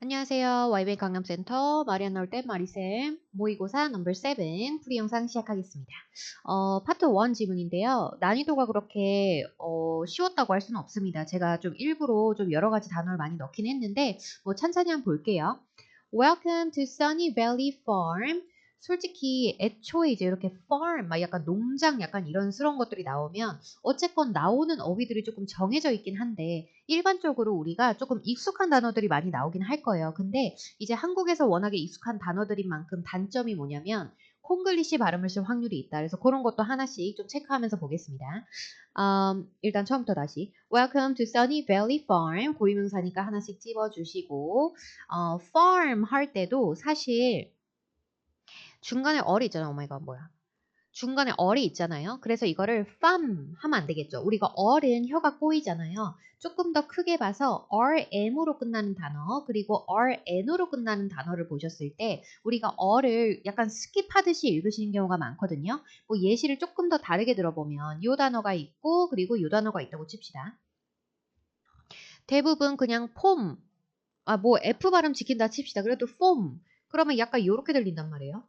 안녕하세요. YB 강남센터 마리안 나올 때 마리쌤 모의고사 넘버 7 풀이 영상 시작하겠습니다. 파트 1 지문인데요. 난이도가 그렇게 쉬웠다고 할 수는 없습니다. 제가 좀 일부러 좀 여러 가지 단어를 많이 넣긴 했는데 뭐 찬찬히 한번 볼게요. Welcome to Sunny Valley Farm. 솔직히 애초에 이제 이렇게 farm, 막 약간 농장 약간 이런스러운 것들이 나오면 어쨌건 나오는 어휘들이 조금 정해져 있긴 한데 일반적으로 우리가 조금 익숙한 단어들이 많이 나오긴 할 거예요. 근데 이제 한국에서 워낙에 익숙한 단어들인 만큼 단점이 뭐냐면 콩글리시 발음을 쓸 확률이 있다. 그래서 그런 것도 하나씩 좀 체크하면서 보겠습니다. 일단 처음부터 다시 Welcome to Sunny Valley Farm. 고유명사니까 하나씩 찝어주시고 farm 할 때도 사실 중간에 어리 있잖아. 오마이갓 뭐야. 중간에 얼이 있잖아요. 그래서 이거를 farm 하면 안 되겠죠. 우리가 얼은 혀가 꼬이잖아요. 조금 더 크게 봐서 rm으로 끝나는 단어 그리고 rn으로 끝나는 단어를 보셨을 때 우리가 얼을 약간 스킵하듯이 읽으시는 경우가 많거든요. 뭐 예시를 조금 더 다르게 들어보면 요 단어가 있고 그리고 요 단어가 있다고 칩시다. 대부분 그냥 폼, 뭐 F 발음 지킨다 칩시다. 그래도 폼, 그러면 약간 요렇게 들린단 말이에요.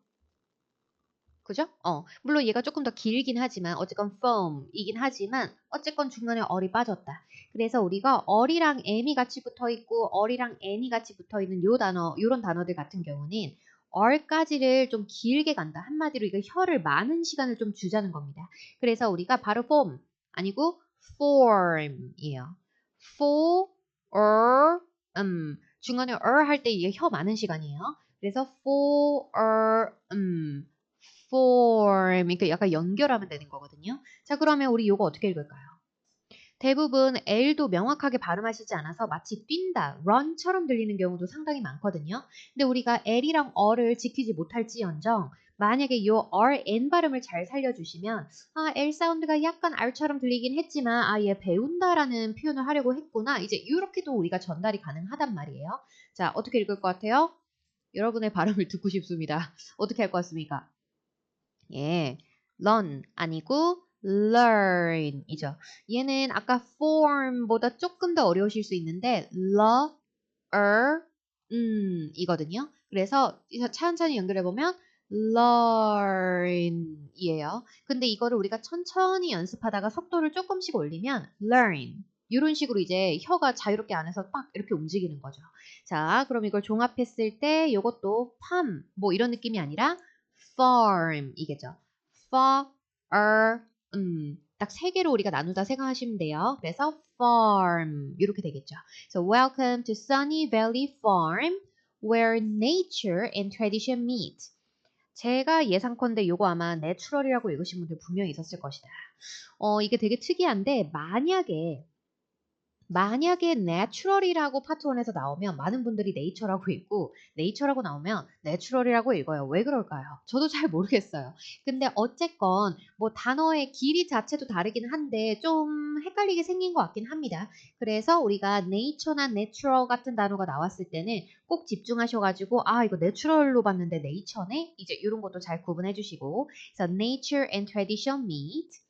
그죠? 물론 얘가 조금 더 길긴 하지만 어쨌건 firm이긴 하지만 어쨌건 중간에 얼이 빠졌다. 그래서 우리가 얼이랑 m이 같이 붙어 있고 얼이랑 n이 같이 붙어 있는 요 단어, 요런 단어들 같은 경우는 얼까지를 좀 길게 간다. 한마디로 이거 혀를 많은 시간을 좀 주자는 겁니다. 그래서 우리가 바로 form 아니고 form이에요. for, 중간에 할 때 이게 혀 많은 시간이에요. 그래서 for, form 이렇게 약간 연결하면 되는 거거든요. 자, 그러면 우리 요거 어떻게 읽을까요? 대부분 L도 명확하게 발음하시지 않아서 마치 뛴다, run처럼 들리는 경우도 상당히 많거든요. 근데 우리가 L이랑 어를 지키지 못할지언정 만약에 요 R, N 발음을 잘 살려주시면 L 사운드가 약간 R처럼 들리긴 했지만 얘 배운다라는 표현을 하려고 했구나. 이제 이렇게도 우리가 전달이 가능하단 말이에요. 자, 어떻게 읽을 것 같아요? 여러분의 발음을 듣고 싶습니다. 어떻게 할 것 같습니까? 예, learn 아니고 learn이죠. 얘는 아까 form보다 조금 더 어려우실 수 있는데 이거든요. 그래서 천천히 연결해 보면 learn이에요. 근데 이거를 우리가 천천히 연습하다가 속도를 조금씩 올리면 learn. 이런 식으로 이제 혀가 자유롭게 안에서 빡 이렇게 움직이는 거죠. 자, 그럼 이걸 종합했을 때 이것도 farm 뭐 이런 느낌이 아니라 farm이겠죠. 딱 세 개로 우리가 나누다 생각하시면 돼요. 그래서 farm 이렇게 되겠죠. So welcome to Sunny Valley Farm where nature and tradition meet. 제가 예상컨대 요거 아마 내추럴이라고 읽으신 분들 분명히 있었을 것이다. 이게 되게 특이한데 만약에 내추럴이라고 파트 1에서 나오면 많은 분들이 네이처라고 읽고 네이처라고 나오면 내추럴이라고 읽어요. 왜 그럴까요? 저도 잘 모르겠어요. 근데 어쨌건 뭐 단어의 길이 자체도 다르긴 한데 좀 헷갈리게 생긴 것 같긴 합니다. 그래서 우리가 네이처나 내추럴 같은 단어가 나왔을 때는 꼭 집중하셔가지고 이거 내추럴로 봤는데 네이처네? 이제 이런 것도 잘 구분해 주시고 그래서 nature and tradition meet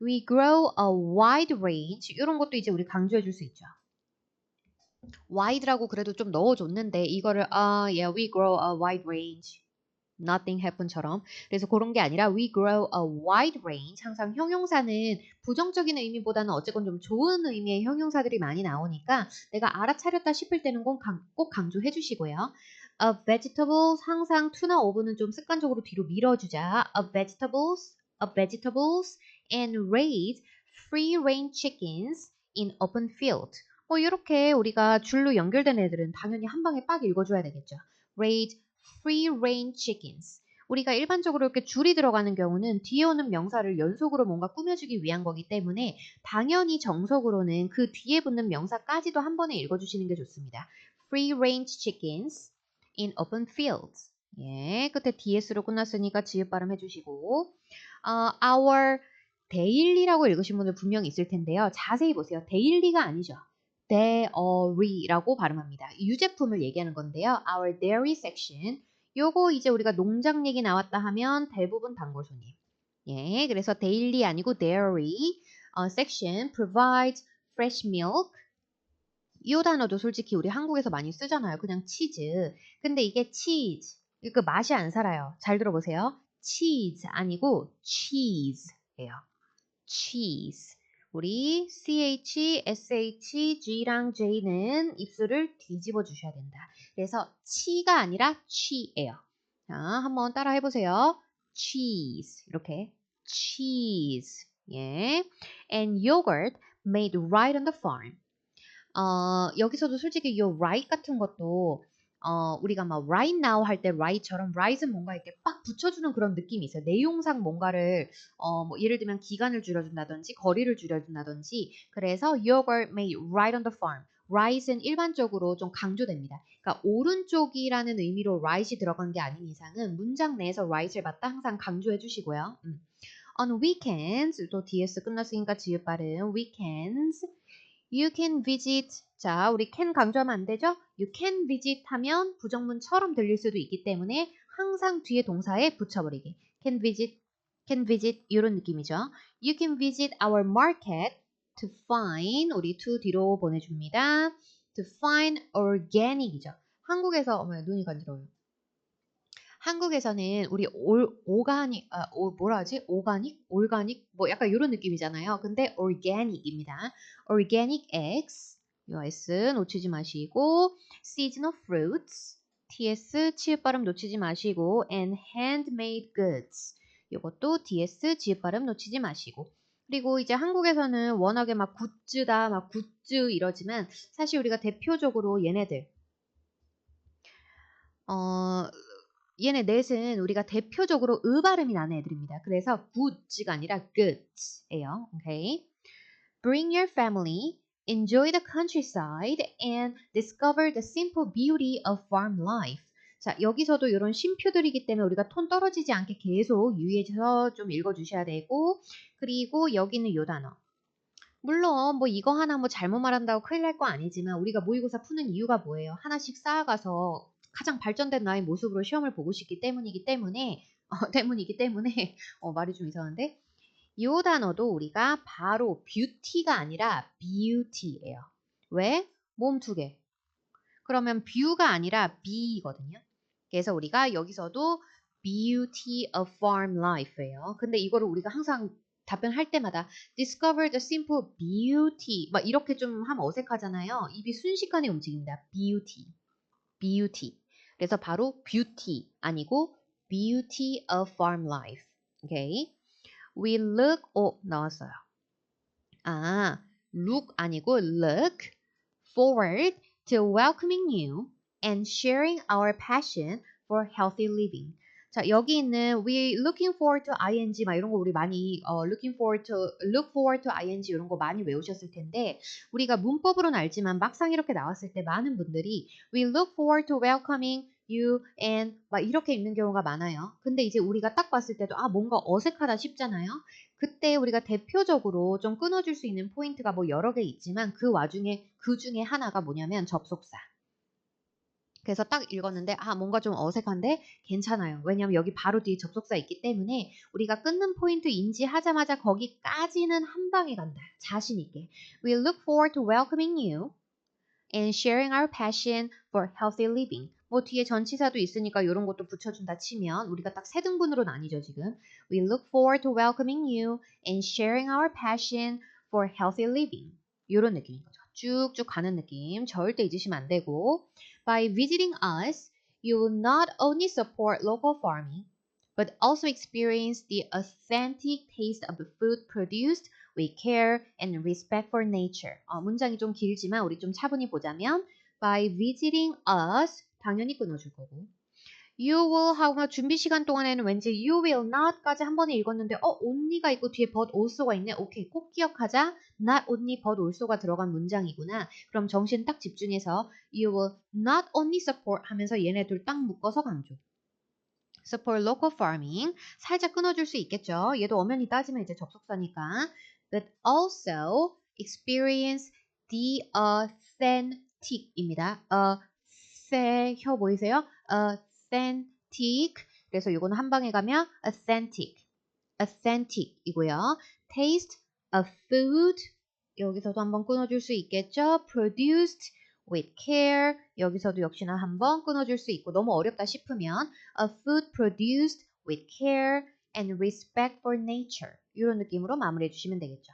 We grow a wide range. 이런 것도 이제 우리 강조해 줄 수 있죠. wide라고 그래도 좀 넣어줬는데 이거를 yeah, we grow a wide range. Nothing happen처럼. 그래서 그런 게 아니라 we grow a wide range. 항상 형용사는 부정적인 의미보다는 어쨌건 좀 좋은 의미의 형용사들이 많이 나오니까 내가 알아차렸다 싶을 때는 꼭 강조해 주시고요. A vegetables 항상 to나 ove는 좀 습관적으로 뒤로 밀어주자. A vegetables and raise free range chickens in open field. 뭐 이렇게 우리가 줄로 연결된 애들은 당연히 한 방에 빡 읽어줘야 되겠죠. Raise free range chickens. 우리가 일반적으로 이렇게 줄이 들어가는 경우는 뒤에 오는 명사를 연속으로 뭔가 꾸며주기 위한 거기 때문에 당연히 정석으로는 그 뒤에 붙는 명사까지도 한 번에 읽어주시는 게 좋습니다. Free range chickens in open fields. 예, 끝에 DS로 끝났으니까 지읒 발음 해주시고 our daily라고 읽으신 분들 분명히 있을 텐데요. 자세히 보세요. daily가 아니죠. dairy라고 발음합니다. 유제품을 얘기하는 건데요. Our dairy section. 요거 이제 우리가 농장 얘기 나왔다 하면 대부분 단골 손님. 예, 그래서 daily 아니고 dairy section provides fresh milk 이 단어도 솔직히 우리 한국에서 많이 쓰잖아요. 그냥 치즈. 근데 이게 치즈. 그 맛이 안 살아요. 잘 들어보세요. 치즈 아니고 cheese예요. cheese. 우리 CH, SH, G랑 J는 입술을 뒤집어 주셔야 된다. 그래서 치가 아니라 취예요. 자, 한번 따라 해보세요. cheese. 이렇게 cheese. 예. And yogurt made right on the farm. 여기서도 솔직히 요 right 같은 것도 우리가 막 right now 할 때 right처럼 right은 뭔가 이렇게 빡 붙여주는 그런 느낌이 있어요. 내용상 뭔가를 뭐 예를 들면 기간을 줄여준다든지 거리를 줄여준다든지 그래서 yogurt made right on the farm. right은 일반적으로 좀 강조됩니다. 그러니까 오른쪽이라는 의미로 right이 들어간 게 아닌 이상은 문장 내에서 right을 맞다 항상 강조해 주시고요. On weekends 또 DS 끝났으니까 지읒 발음 weekends You can visit. 자, 우리 can 강조하면 안 되죠? You can visit 하면 부정문처럼 들릴 수도 있기 때문에 항상 뒤에 동사에 붙여버리기. can visit 이런 느낌이죠. You can visit our market to find. 우리 to 뒤로 보내줍니다. To find organic이죠. 한국에서 어머 눈이 간지러워요. 한국에서는 우리 오가닉, 뭐라 하지? 올가닉? 뭐 약간 이런 느낌이잖아요. 근데 organic입니다. organic eggs, 요 S 놓치지 마시고, seasonal fruits, TS 치읓 발음 놓치지 마시고, and handmade goods. 요것도 DS 지읒 발음 놓치지 마시고. 그리고 이제 한국에서는 워낙에 막 굿즈다, 막 굿즈 이러지만 사실 우리가 대표적으로 얘네들 얘네 넷은 우리가 대표적으로 으 발음이 나는 애들입니다. 그래서 good가 아니라 goods예요. 오케이. Bring your family, enjoy the countryside, and discover the simple beauty of farm life. 자, 여기서도 이런 쉼표들이기 때문에 우리가 톤 떨어지지 않게 계속 유의해서 좀 읽어주셔야 되고, 그리고 여기는 요 단어. 물론 뭐 이거 하나 뭐 잘못 말한다고 큰일 날 거 아니지만 우리가 모의고사 푸는 이유가 뭐예요? 하나씩 쌓아가서 가장 발전된 나의 모습으로 시험을 보고 싶기 때문이기 때문에 말이 좀 이상한데 이 단어도 우리가 바로 뷰티가 아니라 beauty예요. 왜? 몸 두 개. 그러면 뷰가 아니라 be거든요. 그래서 우리가 여기서도 beauty of farm life예요. 근데 이거를 우리가 항상 답변할 때마다 discover the simple beauty 막 이렇게 좀 하면 어색하잖아요. 입이 순식간에 움직입니다. beauty. 그래서 바로 beauty 아니고 beauty of farm life. 오케이. We look 나왔어요. look 아니고 look forward to welcoming you and sharing our passion for healthy living. 자, 여기 있는 we looking forward to ing 막 이런 거 우리 많이 look forward to ing 이런 거 많이 외우셨을 텐데 우리가 문법으로는 알지만 막상 이렇게 나왔을 때 많은 분들이 we look forward to welcoming you and 막 이렇게 읽는 경우가 많아요. 근데 이제 우리가 딱 봤을 때도 뭔가 어색하다 싶잖아요. 그때 우리가 대표적으로 좀 끊어줄 수 있는 포인트가 뭐 여러 개 있지만 그 중에 하나가 뭐냐면 접속사. 그래서 딱 읽었는데 뭔가 좀 어색한데 괜찮아요. 왜냐면 여기 바로 뒤에 접속사 있기 때문에 우리가 끊는 포인트 인지하자마자 거기까지는 한 방에 간다. 자신 있게. We look forward to welcoming you and sharing our passion for healthy living. 뭐 뒤에 전치사도 있으니까 이런 것도 붙여준다 치면 우리가 딱 세 등분으로 나뉘죠 지금. We look forward to welcoming you and sharing our passion for healthy living. 이런 느낌인 거죠. 쭉쭉 가는 느낌. 절대 잊으시면 안 되고. By visiting us, you will not only support local farming, but also experience the authentic taste of the food produced with care and respect for nature. 문장이 좀 길지만 우리 좀 차분히 보자면 by visiting us 당연히 끊어줄 거고 you will 하고 준비 시간 동안에는 왠지 you will not까지 한 번에 읽었는데 only가 있고 뒤에 but also가 있네. 오케이 꼭 기억하자. not only but also가 들어간 문장이구나. 그럼 정신 딱 집중해서 you will not only support 하면서 얘네들 딱 묶어서 강조. support local farming 살짝 끊어줄 수 있겠죠. 얘도 엄연히 따지면 이제 접속사니까. But also experience the authentic입니다. 혀 보이세요? authentic. 그래서 이거는 한 방에 가면 authentic이고요. taste of food. 여기서도 한번 끊어줄 수 있겠죠. produced with care. 여기서도 역시나 한번 끊어줄 수 있고 너무 어렵다 싶으면 a food produced with care and respect for nature. 이런 느낌으로 마무리해 주시면 되겠죠.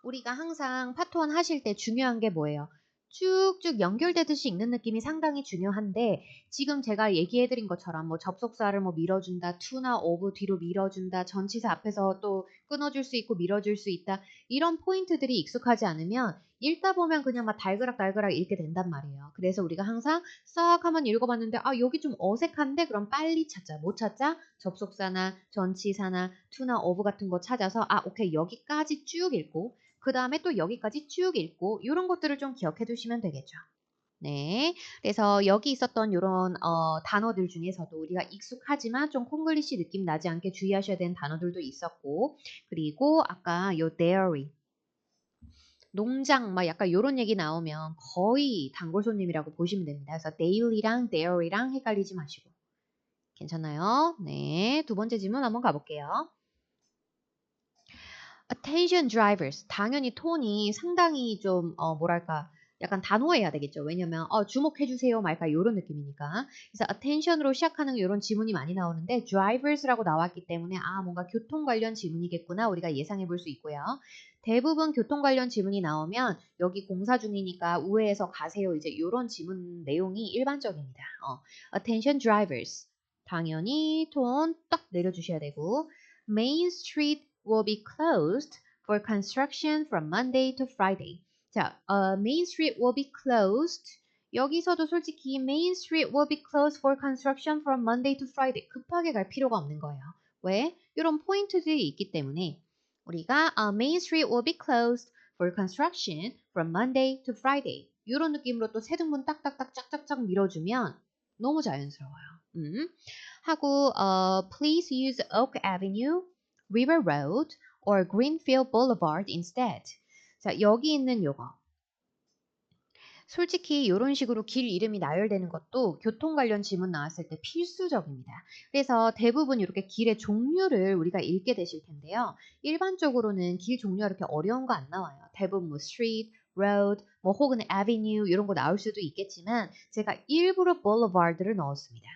우리가 항상 파트 1 하실 때 중요한 게 뭐예요? 쭉쭉 연결되듯이 읽는 느낌이 상당히 중요한데 지금 제가 얘기해드린 것처럼 뭐 접속사를 뭐 밀어준다, to나 of 뒤로 밀어준다, 전치사 앞에서 또 끊어줄 수 있고 밀어줄 수 있다 이런 포인트들이 익숙하지 않으면 읽다 보면 그냥 막 달그락달그락 읽게 된단 말이에요. 그래서 우리가 항상 싹 한번 읽어봤는데 아 여기 좀 어색한데 그럼 빨리 찾자. 못 찾자? 접속사나 전치사나 to나 of 같은 거 찾아서 아 오케이 여기까지 쭉 읽고 그 다음에 또 여기까지 쭉 읽고 이런 것들을 좀 기억해 두시면 되겠죠. 네, 그래서 여기 있었던 이런 단어들 중에서도 우리가 익숙하지만 좀 콩글리시 느낌 나지 않게 주의하셔야 되는 단어들도 있었고 그리고 아까 요 dairy 농장 막 약간 요런 얘기 나오면 거의 단골 손님이라고 보시면 됩니다. 그래서 daily랑 dairy랑 헷갈리지 마시고 괜찮나요? 네, 두 번째 질문 한번 가볼게요. attention drivers. 당연히 톤이 상당히 좀 뭐랄까 약간 단호해야 되겠죠. 왜냐면 주목해 주세요 말까 요런 느낌이니까. 그래서 attention으로 시작하는 요런 지문이 많이 나오는데 drivers라고 나왔기 때문에 아 뭔가 교통 관련 지문이겠구나 우리가 예상해 볼 수 있고요. 대부분 교통 관련 지문이 나오면 여기 공사 중이니까 우회해서 가세요. 이제 요런 지문 내용이 일반적입니다. attention drivers. 당연히 톤 딱 내려주셔야 되고 Main Street will be closed for construction from Monday to Friday. 자, Main Street will be closed. 여기서도 솔직히 Main Street will be closed for construction from Monday to Friday. 급하게 갈 필요가 없는 거예요. 왜? 이런 포인트들이 있기 때문에 우리가 Main Street will be closed for construction from Monday to Friday. 이런 느낌으로 또 세 등분 딱딱딱 짝짝짝 밀어주면 너무 자연스러워요. 하고 please use Oak Avenue, River Road, or Greenfield Boulevard instead. 자, 여기 있는 요거. 솔직히 이런 식으로 길 이름이 나열되는 것도 교통 관련 지문 나왔을 때 필수적입니다. 그래서 대부분 이렇게 길의 종류를 우리가 읽게 되실 텐데요. 일반적으로는 길 종류가 이렇게 어려운 거 안 나와요. 대부분 뭐 street, road, 뭐 혹은 avenue 이런 거 나올 수도 있겠지만 제가 일부러 boulevard를 넣었습니다.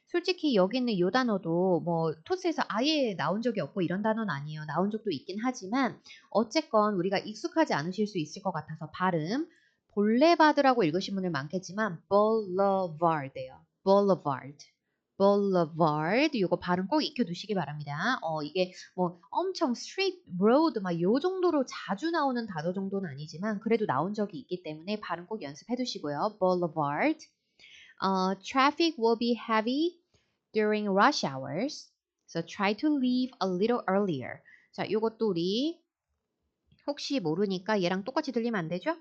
솔직히 여기 있는 요 단어도 뭐 토스에서 아예 나온 적이 없고 이런 단어는 아니에요. 나온 적도 있긴 하지만 어쨌건 우리가 익숙하지 않으실 수 있을 것 같아서 발음 볼레바드라고 읽으신 분들 많겠지만 boulevard예요. boulevard. boulevard 이거 발음 꼭 익혀두시기 바랍니다. 이게 뭐 엄청 street, road 막 요 정도로 자주 나오는 단어 정도는 아니지만 그래도 나온 적이 있기 때문에 발음 꼭 연습해 두시고요. boulevard. Traffic will be heavy during rush hours. So try to leave a little earlier. 자, 요것도 우리 혹시 모르니까 얘랑 똑같이 들리면 안 되죠?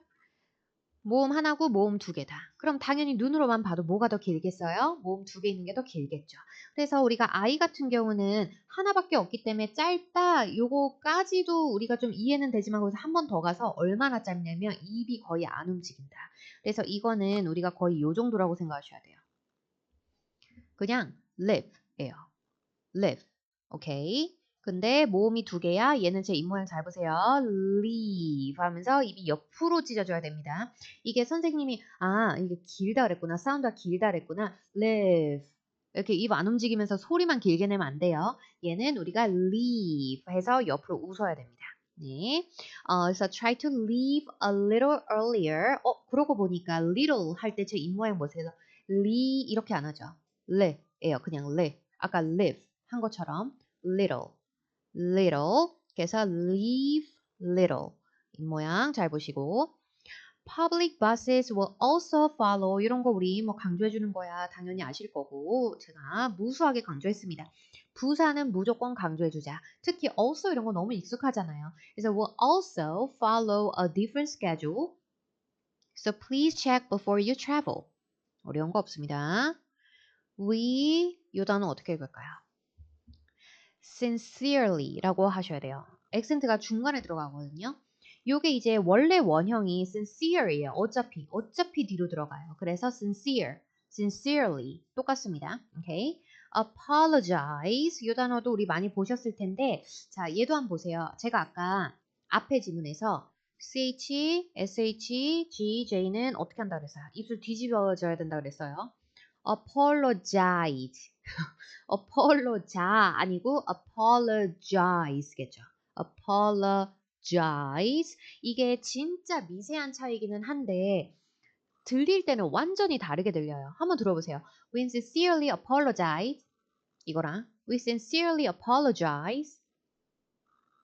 모음 하나고 모음 두 개다. 그럼 당연히 눈으로만 봐도 뭐가 더 길겠어요? 모음 두 개 있는 게 더 길겠죠. 그래서 우리가 I 같은 경우는 하나밖에 없기 때문에 짧다. 요거까지도 우리가 좀 이해는 되지만 거기서 한 번 더 가서 얼마나 짧냐면 입이 거의 안 움직인다. 그래서 이거는 우리가 거의 요 정도라고 생각하셔야 돼요. 그냥 live예요. live. 오케이. 근데 모음이 두 개야. 얘는 제 입모양 잘 보세요. leave 하면서 입이 옆으로 찢어져야 됩니다. 이게 선생님이 이게 길다 그랬구나. 사운드가 길다 그랬구나. live. 이렇게 입 안 움직이면서 소리만 길게 내면 안 돼요. 얘는 우리가 leave 해서 옆으로 웃어야 됩니다. 네. 그래서 try to leave a little earlier. 그러고 보니까 little 할 때 제 입모양 보세요. 이렇게 안 하죠. le예요. 그냥 아까 live 한 것처럼 little. 그래서 leave little. 이 모양 잘 보시고 public buses will also follow. 이런 거 우리 뭐 강조해 주는 거야. 당연히 아실 거고 제가 무수하게 강조했습니다. 부사는 무조건 강조해 주자. 특히 also 이런 거 너무 익숙하잖아요. 그래서 will also follow a different schedule. So please check before you travel. 어려운 거 없습니다. 이 단어 어떻게 읽을까요? sincerely라고 하셔야 돼요. 액센트가 중간에 들어가거든요. 요게 이제 원래 원형이 sincere이에요. 어차피 뒤로 들어가요. 그래서 sincerely 똑같습니다. 오케이. apologize 이 단어도 우리 많이 보셨을 텐데 자 얘도 한번 보세요. 제가 아까 앞에 지문에서 ch, sh, g, j는 어떻게 한다 그랬어요? 입술 뒤집어져야 된다 그랬어요. apologize. apologize 아니고 apologize겠죠. apologize. 이게 진짜 미세한 차이기는 한데 들릴 때는 완전히 다르게 들려요. 한번 들어보세요. We sincerely apologize. 이거랑 We sincerely apologize.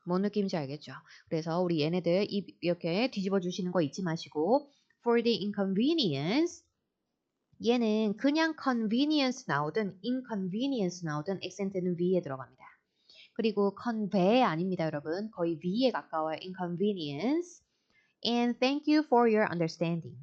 뭔 느낌인지 알겠죠? 그래서 우리 얘네들 입 이렇게 뒤집어 주시는 거 잊지 마시고 for the inconvenience 얘는 그냥 convenience 나오든 inconvenience 나오든 액센트는 위에 들어갑니다. 그리고 convey 아닙니다, 여러분. 거의 위에 가까워요. inconvenience. And thank you for your understanding.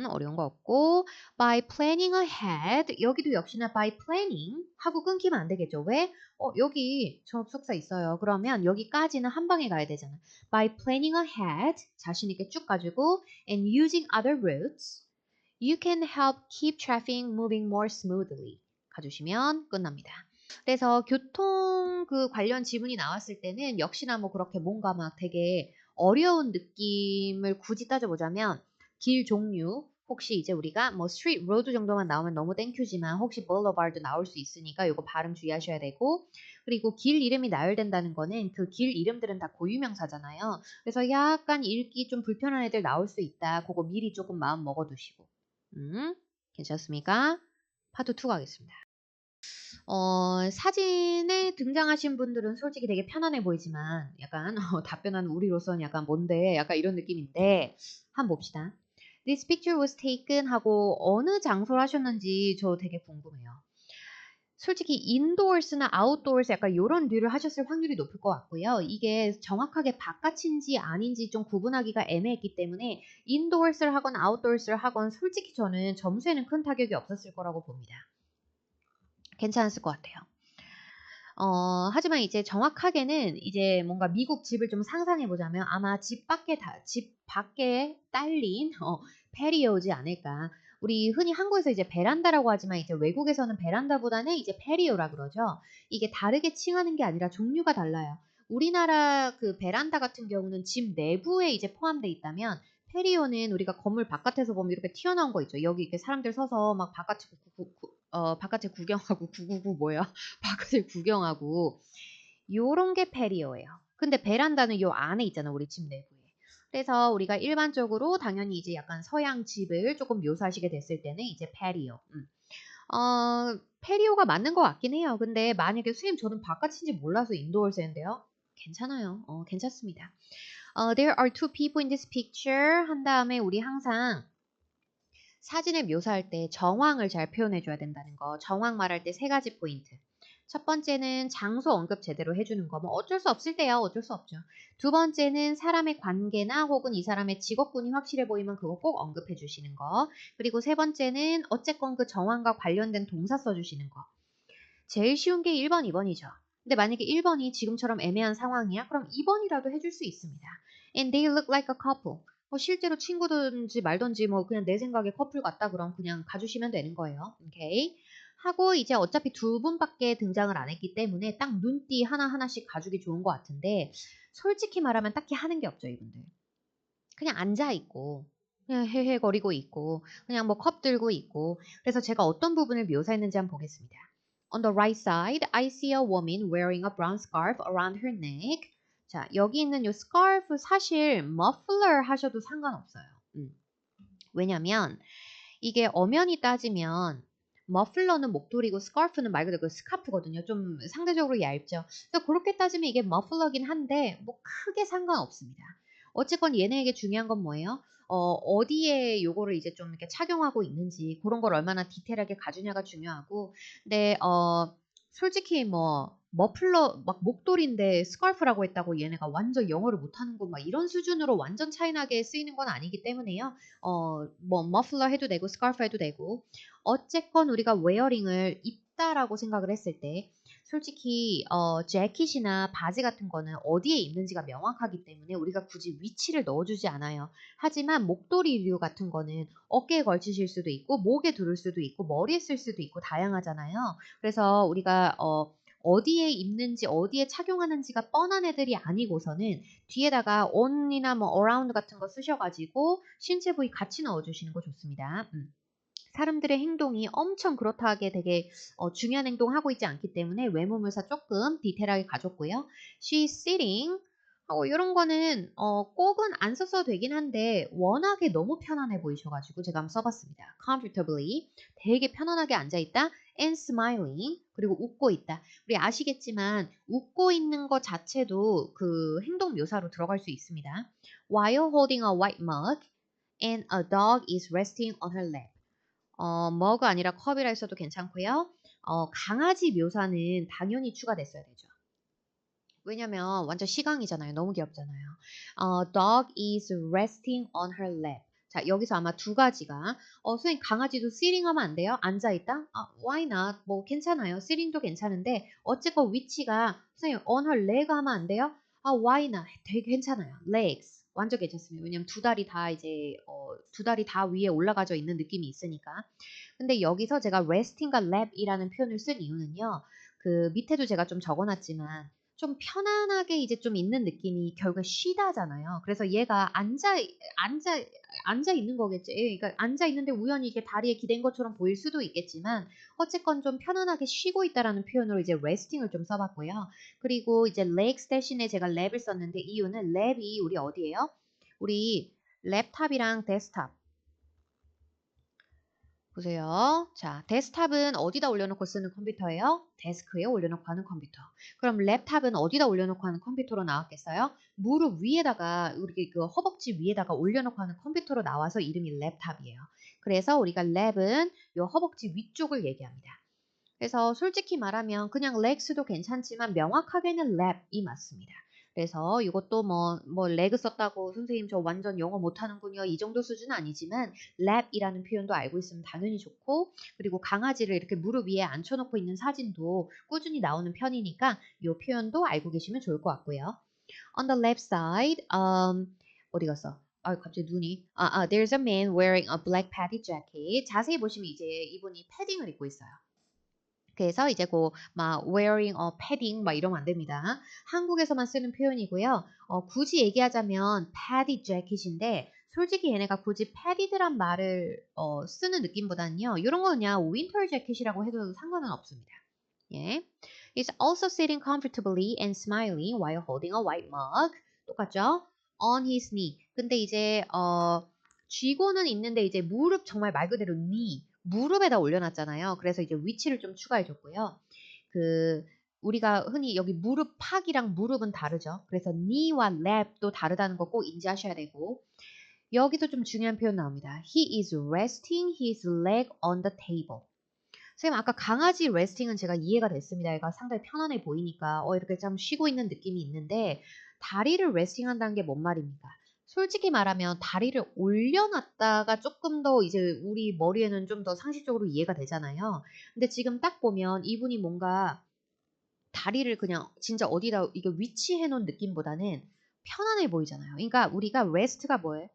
어려운 거 없고 by planning ahead 여기도 역시나 by planning 하고 끊기면 안 되겠죠. 왜? 여기 접속사 있어요. 그러면 여기까지는 한 방에 가야 되잖아. by planning ahead 자신 있게 쭉 가지고 and using other routes you can help keep traffic moving more smoothly 가주시면 끝납니다. 그래서 교통 그 관련 지문이 나왔을 때는 역시나 뭐 그렇게 뭔가 막 되게 어려운 느낌을 굳이 따져보자면 길 종류 혹시 이제 우리가 뭐 스트리트 로드 정도만 나오면 너무 땡큐지만 혹시 boulevard 나올 수 있으니까 이거 발음 주의하셔야 되고 그리고 길 이름이 나열된다는 거는 그 길 이름들은 다 고유명사잖아요. 그래서 약간 읽기 좀 불편한 애들 나올 수 있다. 그거 미리 조금 마음 먹어두시고 괜찮습니까? 파트 2 가겠습니다. 사진에 등장하신 분들은 솔직히 되게 편안해 보이지만 약간 답변하는 우리로서는 약간 뭔데 약간 이런 느낌인데 한번 봅시다. This picture was taken 하고 어느 장소를 하셨는지 저 되게 궁금해요. 솔직히 indoors나 outdoors 약간 요런 류를 하셨을 확률이 높을 것 같고요. 이게 정확하게 바깥인지 아닌지 좀 구분하기가 애매했기 때문에 indoors를 하건 outdoors를 하건 솔직히 저는 점수에는 큰 타격이 없었을 거라고 봅니다. 괜찮았을 것 같아요. 하지만 이제 정확하게는 이제 뭔가 미국 집을 좀 상상해 보자면 아마 집 밖에 딸린 페리오지 않을까. 우리 흔히 한국에서 이제 베란다라고 하지만 이제 외국에서는 베란다보다는 이제 페리오라 그러죠. 이게 다르게 칭하는 게 아니라 종류가 달라요. 우리나라 그 베란다 같은 경우는 집 내부에 이제 포함되어 있다면 페리오는 우리가 건물 바깥에서 보면 이렇게 튀어나온 거 있죠. 여기 이렇게 사람들 서서 막 바깥에 구경하고 999 뭐야? 바깥을 구경하고 요런 게 페리오예요. 근데 베란다는 요 안에 있잖아, 우리 집 내부에. 그래서 우리가 일반적으로 당연히 이제 약간 서양 집을 조금 묘사하시게 됐을 때는 이제 페리오. 페리오가 맞는 것 같긴 해요. 근데 만약에 선생님 저는 바깥인지 몰라서 인도어를 했는데요. 괜찮아요. 괜찮습니다. There are two people in this picture 한 다음에 우리 항상 사진을 묘사할 때 정황을 잘 표현해줘야 된다는 거. 정황 말할 때 세 가지 포인트. 첫 번째는 장소 언급 제대로 해주는 거. 뭐 어쩔 수 없을 때요. 어쩔 수 없죠. 두 번째는 사람의 관계나 혹은 이 사람의 직업군이 확실해 보이면 그거 꼭 언급해 주시는 거. 그리고 세 번째는 어쨌건 그 정황과 관련된 동사 써주시는 거. 제일 쉬운 게 1번, 2번이죠. 근데 만약에 1번이 지금처럼 애매한 상황이야? 그럼 2번이라도 해줄 수 있습니다. And they look like a couple. 뭐 실제로 친구든지 말든지 뭐 그냥 내 생각에 커플 같다 그럼 그냥 가주시면 되는 거예요. 오케이. 하고 이제 어차피 두 분밖에 등장을 안 했기 때문에 딱 눈띠 하나하나씩 가주기 좋은 것 같은데 솔직히 말하면 딱히 하는 게 없죠, 이분들. 그냥 앉아있고 그냥 헤헤거리고 있고 그냥 뭐 컵 들고 있고 그래서 제가 어떤 부분을 묘사했는지 한번 보겠습니다. On the right side, I see a woman wearing a brown scarf around her neck. 자, 여기 있는 요 scarf 사실 muffler 하셔도 상관없어요. 왜냐면 이게 엄연히 따지면 머플러는 목도리고 스카프는 말 그대로 그 스카프거든요. 좀 상대적으로 얇죠. 그래서 그렇게 따지면 이게 머플러긴 한데 뭐 크게 상관없습니다. 어쨌건 얘네에게 중요한 건 뭐예요? 어디에 요거를 이제 좀 이렇게 착용하고 있는지 그런 걸 얼마나 디테일하게 가주냐가 중요하고 근데 솔직히 뭐 머플러 막 목도리인데 스카프라고 했다고 얘네가 완전 영어를 못하는 거 막 이런 수준으로 완전 차이나게 쓰이는 건 아니기 때문에요. 뭐 머플러 해도 되고 스카프 해도 되고 어쨌건 우리가 웨어링을 입다라고 생각을 했을 때 솔직히 재킷이나 바지 같은 거는 어디에 입는지가 명확하기 때문에 우리가 굳이 위치를 넣어주지 않아요. 하지만 목도리류 같은 거는 어깨에 걸치실 수도 있고 목에 두를 수도 있고 머리에 쓸 수도 있고 다양하잖아요. 그래서 우리가 어디에 입는지 어디에 착용하는지가 뻔한 애들이 아니고서는 뒤에다가 on이나 뭐 around 같은 거 쓰셔가지고 신체 부위 같이 넣어주시는 거 좋습니다. 사람들의 행동이 엄청 그렇다하게 되게 중요한 행동하고 있지 않기 때문에 외모묘사 조금 디테일하게 가졌고요. She's sitting 하고 이런 거는 꼭은 안 썼어도 되긴 한데 워낙에 너무 편안해 보이셔가지고 제가 한번 써봤습니다. Comfortably 되게 편안하게 앉아있다. And smiling 그리고 웃고 있다. 우리 아시겠지만 웃고 있는 것 자체도 그 행동 묘사로 들어갈 수 있습니다. While holding a white mug and a dog is resting on her lap. 머가 아니라 컵이라 했어도 괜찮고요. 강아지 묘사는 당연히 추가됐어야 되죠. 왜냐면 완전 시강이잖아요. 너무 귀엽잖아요. Dog is resting on her lap. 자, 여기서 아마 두 가지가 선생님 강아지도 sitting 하면 안 돼요? 앉아있다? why not? 뭐 괜찮아요. sitting도 괜찮은데 어쨌건 위치가 선생님 on her leg 하면 안 돼요? why not? 되게 괜찮아요. legs. 완전 괜찮습니다. 왜냐면 두 다리 다 이제 두 다리 다 위에 올라가져 있는 느낌이 있으니까. 근데 여기서 제가 resting과 lap이라는 표현을 쓴 이유는요. 그 밑에도 제가 좀 적어놨지만 좀 편안하게 이제 좀 있는 느낌이 결국에 쉬다잖아요. 그래서 얘가 앉아 있는 거겠지. 그러니까 앉아 있는데 우연히 이게 다리에 기댄 것처럼 보일 수도 있겠지만 어쨌건 좀 편안하게 쉬고 있다라는 표현으로 이제 resting을 좀 써봤고요. 그리고 이제 legs 대신에 제가 lap을 썼는데 이유는 lap이 우리 어디예요? 우리 랩탑이랑 데스크탑. 보세요. 자, 데스크탑은 어디다 올려놓고 쓰는 컴퓨터예요? 데스크에 올려놓고 하는 컴퓨터. 그럼 랩탑은 어디다 올려놓고 하는 컴퓨터로 나왔겠어요? 무릎 위에다가 우리 그 허벅지 위에다가 올려놓고 하는 컴퓨터로 나와서 이름이 랩탑이에요. 그래서 우리가 랩은 요 허벅지 위쪽을 얘기합니다. 그래서 솔직히 말하면 그냥 legs도 괜찮지만 명확하게는 랩이 맞습니다. 그래서 이것도 뭐 레그 썼다고 선생님 저 완전 영어 못하는군요. 이 정도 수준은 아니지만 랩이라는 표현도 알고 있으면 당연히 좋고 그리고 강아지를 이렇게 무릎 위에 앉혀놓고 있는 사진도 꾸준히 나오는 편이니까 이 표현도 알고 계시면 좋을 것 같고요. On the left side, 어디 갔어? 갑자기 눈이. There's a man wearing a black padded jacket. 자세히 보시면 이제 이분이 패딩을 입고 있어요. 그래서 이제 막 wearing a padding 막 이러면 안 됩니다. 한국에서만 쓰는 표현이고요. 굳이 얘기하자면 padded jacket인데 솔직히 얘네가 굳이 padded란 말을 쓰는 느낌보다는요. 이런 거 그냥 winter jacket이라고 해도 상관은 없습니다. 예. He's also sitting comfortably and smiling while holding a white mug. 똑같죠? On his knee. 근데 이제 쥐고는 있는데 이제 무릎 정말 말 그대로 knee. 무릎에다 올려놨잖아요. 그래서 이제 위치를 좀 추가해줬고요. 우리가 흔히 여기 무릎팍이랑 무릎은 다르죠. 그래서 knee와 lap도 다르다는 거 꼭 인지하셔야 되고 여기도 좀 중요한 표현 나옵니다. He is resting his leg on the table. 선생님 아까 강아지 레스팅은 제가 이해가 됐습니다. 얘가 상당히 편안해 보이니까 이렇게 좀 쉬고 있는 느낌이 있는데 다리를 레스팅한다는 게 뭔 말입니까? 솔직히 말하면 다리를 올려놨다가 조금 더 이제 우리 머리에는 좀 더 상식적으로 이해가 되잖아요. 근데 지금 딱 보면 이분이 뭔가 다리를 그냥 진짜 어디다 이게 위치해 놓은 느낌보다는 편안해 보이잖아요. 그러니까 우리가 레스트가 뭐예요?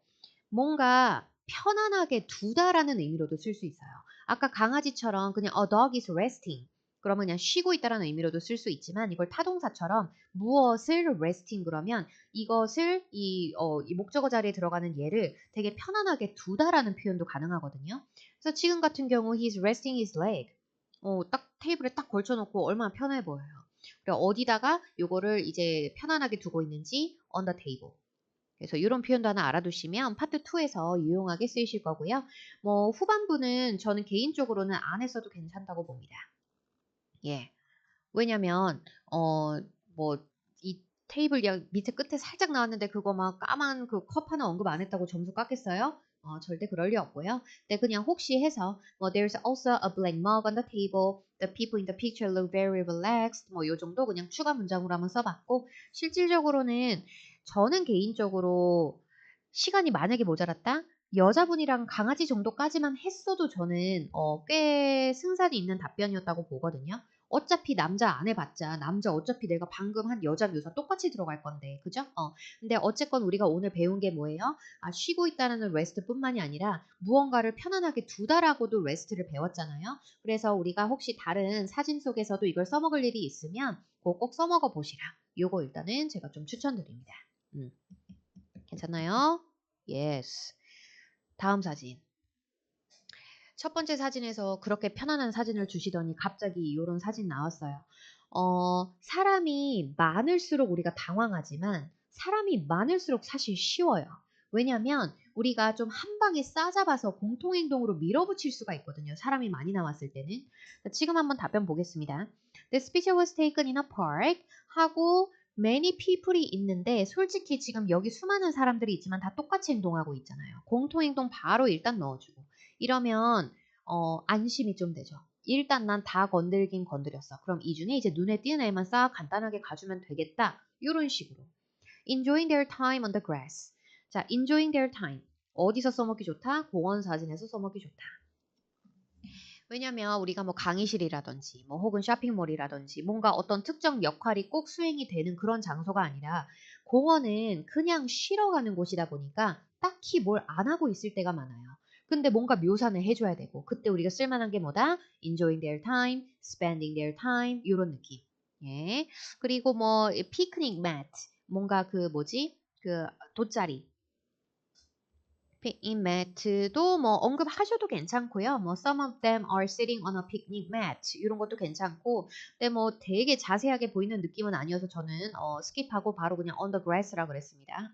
뭔가 편안하게 두다라는 의미로도 쓸 수 있어요. 아까 강아지처럼 그냥 a dog is resting. 그러면 그냥 쉬고 있다라는 의미로도 쓸 수 있지만 이걸 타동사처럼 무엇을 resting 그러면 이것을 이 목적어 자리에 들어가는 얘를 되게 편안하게 두다라는 표현도 가능하거든요. 그래서 지금 같은 경우 he's resting his leg. 딱 테이블에 딱 걸쳐놓고 얼마나 편해 보여요. 그리고 어디다가 요거를 이제 편안하게 두고 있는지 on the table. 그래서 이런 표현도 하나 알아두시면 파트 2에서 유용하게 쓰이실 거고요. 뭐 후반부는 저는 개인적으로는 안 했어도 괜찮다고 봅니다. 예. 왜냐면 뭐 이 테이블 밑에 끝에 살짝 나왔는데 그거 막 까만 그 컵 하나 언급 안 했다고 점수 깎겠어요? 절대 그럴 리 없고요. 근데 그냥 혹시 해서 there's also a black mug on the table. The people in the picture look very relaxed. 요 정도 그냥 추가 문장으로 한번 써봤고 실질적으로는 저는 개인적으로 시간이 만약에 모자랐다? 여자분이랑 강아지 정도까지만 했어도 저는 꽤 승산이 있는 답변이었다고 보거든요. 어차피 남자 안 해봤자 남자 어차피 내가 방금 한 여자 묘사 똑같이 들어갈 건데 그죠? 근데 어쨌건 우리가 오늘 배운 게 뭐예요? 쉬고 있다는 레스트뿐만이 아니라 무언가를 편안하게 두다라고도 레스트를 배웠잖아요. 그래서 우리가 혹시 다른 사진 속에서도 이걸 써먹을 일이 있으면 그거 꼭 써먹어 보시라. 요거 일단은 제가 좀 추천드립니다. 괜찮나요? Yes. 다음 사진. 첫 번째 사진에서 그렇게 편안한 사진을 주시더니 갑자기 이런 사진 나왔어요. 사람이 많을수록 우리가 당황하지만 사람이 많을수록 사실 쉬워요. 왜냐면 우리가 좀 한 방에 싸잡아서 공통행동으로 밀어붙일 수가 있거든요. 사람이 많이 나왔을 때는. 지금 한번 답변 보겠습니다. This picture was taken in a park 하고 many people이 있는데 솔직히 지금 여기 수많은 사람들이 있지만 다 똑같이 행동하고 있잖아요. 공통행동 바로 일단 넣어주고. 이러면 안심이 좀 되죠. 일단 난 다 건들긴 건드렸어. 그럼 이 중에 이제 눈에 띄는 애만 싹 간단하게 가주면 되겠다. 이런 식으로. Enjoying their time on the grass. 자, enjoying their time. 어디서 써먹기 좋다? 공원 사진에서 써먹기 좋다. 왜냐면 우리가 뭐 강의실이라든지 뭐 혹은 쇼핑몰이라든지 뭔가 어떤 특정 역할이 꼭 수행이 되는 그런 장소가 아니라 공원은 그냥 쉬러 가는 곳이다 보니까 딱히 뭘 안 하고 있을 때가 많아요. 근데 뭔가 묘사는 해줘야 되고 그때 우리가 쓸만한 게 뭐다? Enjoying their time, spending their time 이런 느낌. 예. 그리고 뭐 피크닉 mat 뭔가 그 뭐지? 그 돗자리 픽닉 매트도 뭐 언급하셔도 괜찮고요. 뭐 some of them are sitting on a picnic mat 이런 것도 괜찮고 근데 뭐 되게 자세하게 보이는 느낌은 아니어서 저는 스킵하고 바로 그냥 on the grass라 그랬습니다.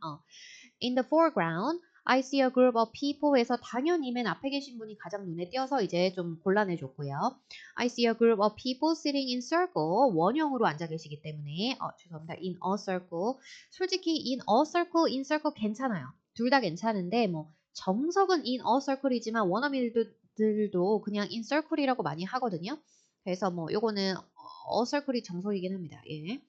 In the foreground I see a group of people 해서 당연히 맨 앞에 계신 분이 가장 눈에 띄어서 이제 좀 곤란해졌고요. I see a group of people sitting in circle 원형으로 앉아 계시기 때문에 죄송합니다. in a circle 솔직히 in in circle 괜찮아요. 둘 다 괜찮은데 뭐 정석은 in a circle이지만 원어민들도 그냥 in circle이라고 많이 하거든요. 그래서 뭐 요거는 a circle이 정석이긴 합니다. 예.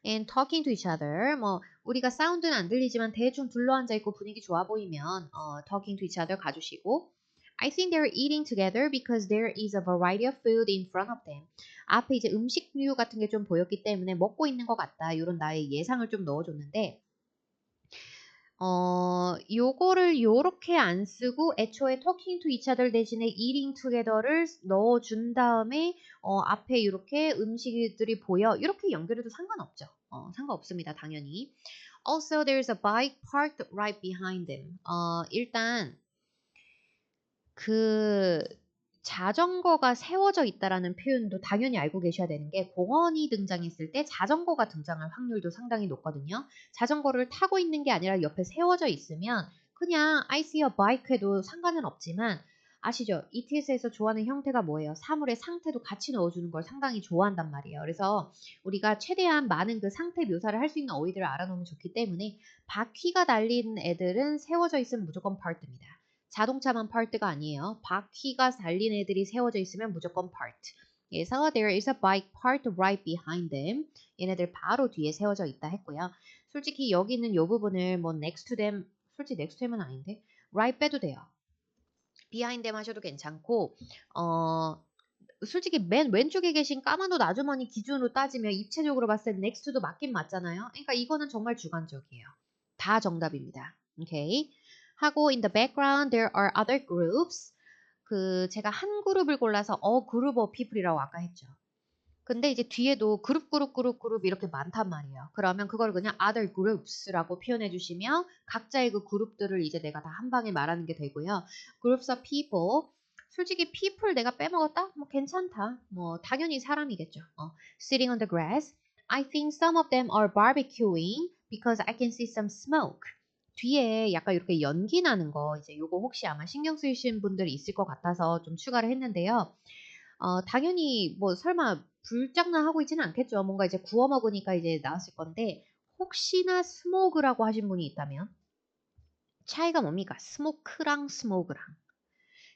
And talking to each other. 뭐 우리가 사운드는 안 들리지만 대충 둘러앉아 있고 분위기 좋아 보이면 talking to each other 가주시고 I think they're eating together because there is a variety of food in front of them. 앞에 이제 음식류 같은 게 좀 보였기 때문에 먹고 있는 것 같다. 이런 나의 예상을 좀 넣어줬는데 요거를 요렇게 안 쓰고 애초에 talking to each other 대신에 eating together를 넣어준 다음에 앞에 이렇게 음식들이 보여 이렇게 연결해도 상관없죠. 상관없습니다. 당연히. Also, there's a bike parked right behind them. 일단 그 자전거가 세워져 있다라는 표현도 당연히 알고 계셔야 되는 게 공원이 등장했을 때 자전거가 등장할 확률도 상당히 높거든요. 자전거를 타고 있는 게 아니라 옆에 세워져 있으면 그냥 I see a bike 해도 상관은 없지만 아시죠? ETS에서 좋아하는 형태가 뭐예요? 사물의 상태도 같이 넣어주는 걸 상당히 좋아한단 말이에요. 그래서 우리가 최대한 많은 그 상태 묘사를 할 수 있는 어휘들을 알아놓으면 좋기 때문에 바퀴가 달린 애들은 세워져 있으면 무조건 park입니다. 자동차만 part가 아니에요. 바퀴가 달린 애들이 세워져 있으면 무조건 part. 그래서 there is a bike parked right behind them. 얘네들 바로 뒤에 세워져 있다 했고요. 솔직히 여기 있는 이 부분을 뭐 next to them, 솔직히 next to them은 아닌데 right 빼도 돼요. behind them 하셔도 괜찮고 솔직히 맨 왼쪽에 계신 까만 옷 아주머니 기준으로 따지면 입체적으로 봤을 때 next도 맞긴 맞잖아요. 그러니까 이거는 정말 주관적이에요. 다 정답입니다. 오케이. 하고 in the background there are other groups. 제가 한 그룹을 골라서 group of people이라고 아까 했죠. 근데 이제 뒤에도 그룹 이렇게 많단 말이에요. 그러면 그걸 그냥 other groups라고 표현해 주시면 각자의 그 그룹들을 이제 내가 다 한 방에 말하는 게 되고요. groups of people. 솔직히 people 내가 빼먹었다? 뭐 괜찮다. 뭐 당연히 사람이겠죠. sitting on the grass. I think some of them are barbecuing because I can see some smoke. 뒤에 약간 이렇게 연기 나는 거 이제 요거 혹시 아마 신경 쓰이신 분들이 있을 것 같아서 좀 추가를 했는데요. 당연히 뭐 설마 불장난 하고 있지는 않겠죠. 뭔가 이제 구워 먹으니까 이제 나왔을 건데 혹시나 스모그라고 하신 분이 있다면 차이가 뭡니까? 스모크랑 스모그랑.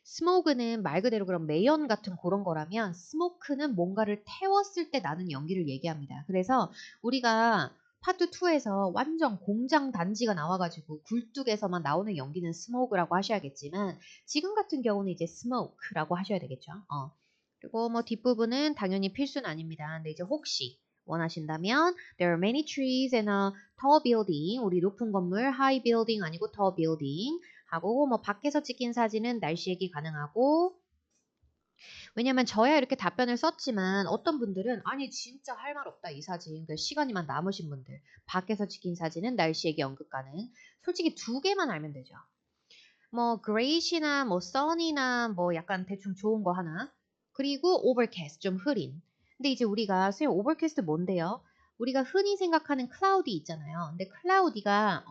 스모그는 말 그대로 그런 매연 같은 그런 거라면 스모크는 뭔가를 태웠을 때 나는 연기를 얘기합니다. 그래서 우리가 파트 2에서 완전 공장 단지가 나와가지고 굴뚝에서만 나오는 연기는 스모그라고 하셔야겠지만 지금 같은 경우는 이제 스모크라고 하셔야 되겠죠. 그리고 뭐 뒷부분은 당연히 필수는 아닙니다. 근데 이제 혹시 원하신다면 There are many trees and a tall building. 우리 높은 건물 high building 아니고 tall building 하고 뭐 밖에서 찍힌 사진은 날씨 얘기 가능하고 왜냐면 저야 이렇게 답변을 썼지만 어떤 분들은 아니 진짜 할 말 없다 이 사진. 그 시간이만 남으신 분들 밖에서 찍힌 사진은 날씨 얘기 언급 가능. 솔직히 두 개만 알면 되죠. 뭐 great이나 뭐 sun이나 뭐 약간 대충 좋은 거 하나. 그리고 overcast 좀 흐린. 근데 이제 우리가 선생님 overcast 뭔데요? 우리가 흔히 생각하는 cloudy 있잖아요. 근데 cloudy가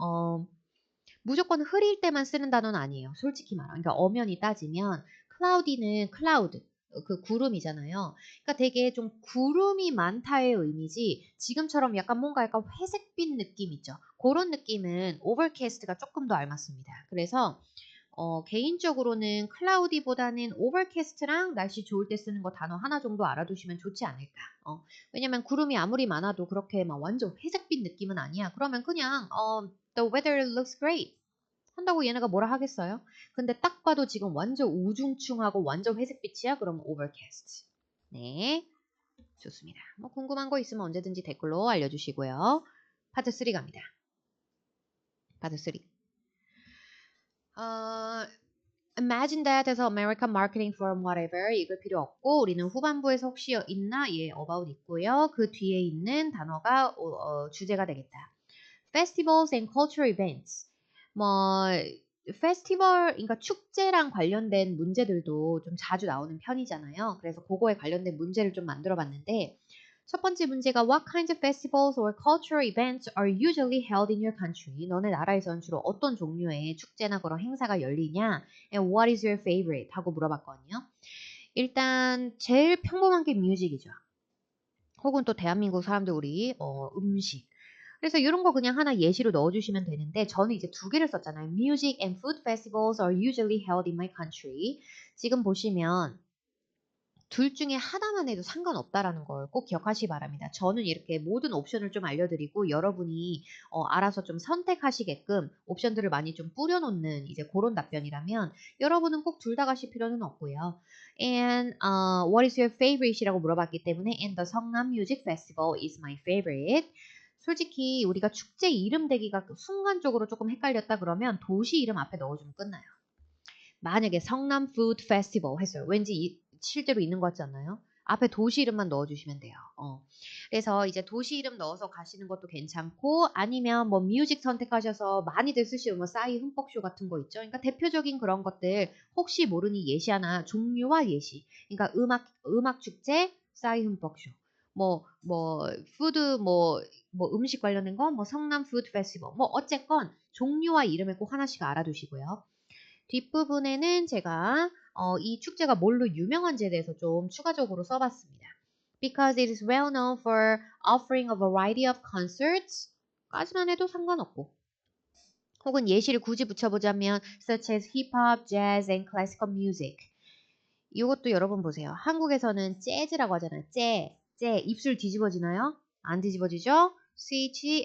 무조건 흐릴 때만 쓰는 단어는 아니에요. 솔직히 말하. 그러니까 엄연히 따지면 cloudy는 cloud 그 구름이잖아요. 그러니까 되게 좀 구름이 많다의 의미지 지금처럼 약간 뭔가 약간 회색빛 느낌 있죠. 그런 느낌은 overcast가 조금 더 알맞습니다. 그래서 개인적으로는 cloudy보다는 overcast랑 날씨 좋을 때 쓰는 거 단어 하나 정도 알아두시면 좋지 않을까. 왜냐면 구름이 아무리 많아도 그렇게 막 완전 회색빛 느낌은 아니야. 그러면 그냥 the weather looks great 한다고 얘네가 뭐라 하겠어요? 근데 딱 봐도 지금 완전 우중충하고 완전 회색빛이야? 그럼 overcast. 네, 좋습니다. 뭐 궁금한 거 있으면 언제든지 댓글로 알려주시고요. 파트 3 갑니다. 파트 3. Imagine that as American marketing firm whatever 읽을 필요 없고 우리는 후반부에서 혹시 있나? 예, about 있고요. 그 뒤에 있는 단어가 주제가 되겠다. Festivals and cultural events. 뭐 페스티벌, 그러니까 축제랑 관련된 문제들도 좀 자주 나오는 편이잖아요. 그래서 그거에 관련된 문제를 좀 만들어 봤는데 첫 번째 문제가 What kinds of festivals or cultural events are usually held in your country? 너네 나라에서는 주로 어떤 종류의 축제나 그런 행사가 열리냐? And what is your favorite? 하고 물어봤거든요. 일단 제일 평범한 게 뮤직이죠. 혹은 또 대한민국 사람들 우리 음식. 그래서 이런 거 그냥 하나 예시로 넣어주시면 되는데 저는 이제 두 개를 썼잖아요. Music and food festivals are usually held in my country. 지금 보시면 둘 중에 하나만 해도 상관없다라는 걸 꼭 기억하시기 바랍니다. 저는 이렇게 모든 옵션을 좀 알려드리고 여러분이 알아서 좀 선택하시게끔 옵션들을 많이 좀 뿌려놓는 이제 그런 답변이라면 여러분은 꼭 둘 다 가실 필요는 없고요. And what is your favorite이라고 물어봤기 때문에 And the 성남 Music Festival is my favorite. 솔직히 우리가 축제 이름 대기가 순간적으로 조금 헷갈렸다 그러면 도시 이름 앞에 넣어주면 끝나요. 만약에 성남 푸드 페스티벌 했어요. 왠지 실제로 있는 것 같지 않나요? 앞에 도시 이름만 넣어주시면 돼요. 그래서 이제 도시 이름 넣어서 가시는 것도 괜찮고 아니면 뭐 뮤직 선택하셔서 많이들 쓰시는 뭐 싸이 흠뻑쇼 같은 거 있죠. 그러니까 대표적인 그런 것들 혹시 모르니 예시 하나 종류와 예시. 그러니까 음악 축제 싸이 흠뻑쇼. 푸드 음식 관련된 거 뭐 성남 푸드 페스티벌 뭐 어쨌건 종류와 이름을 꼭 하나씩 알아두시고요. 뒷부분에는 제가 이 축제가 뭘로 유명한지에 대해서 좀 추가적으로 써봤습니다. Because it is well known for offering a variety of concerts 까지만 해도 상관없고 혹은 예시를 굳이 붙여보자면 such as hip-hop, jazz, and classical music 이것도 여러분 보세요. 한국에서는 재즈라고 하잖아요. 재 입술 뒤집어지나요? 안 뒤집어지죠?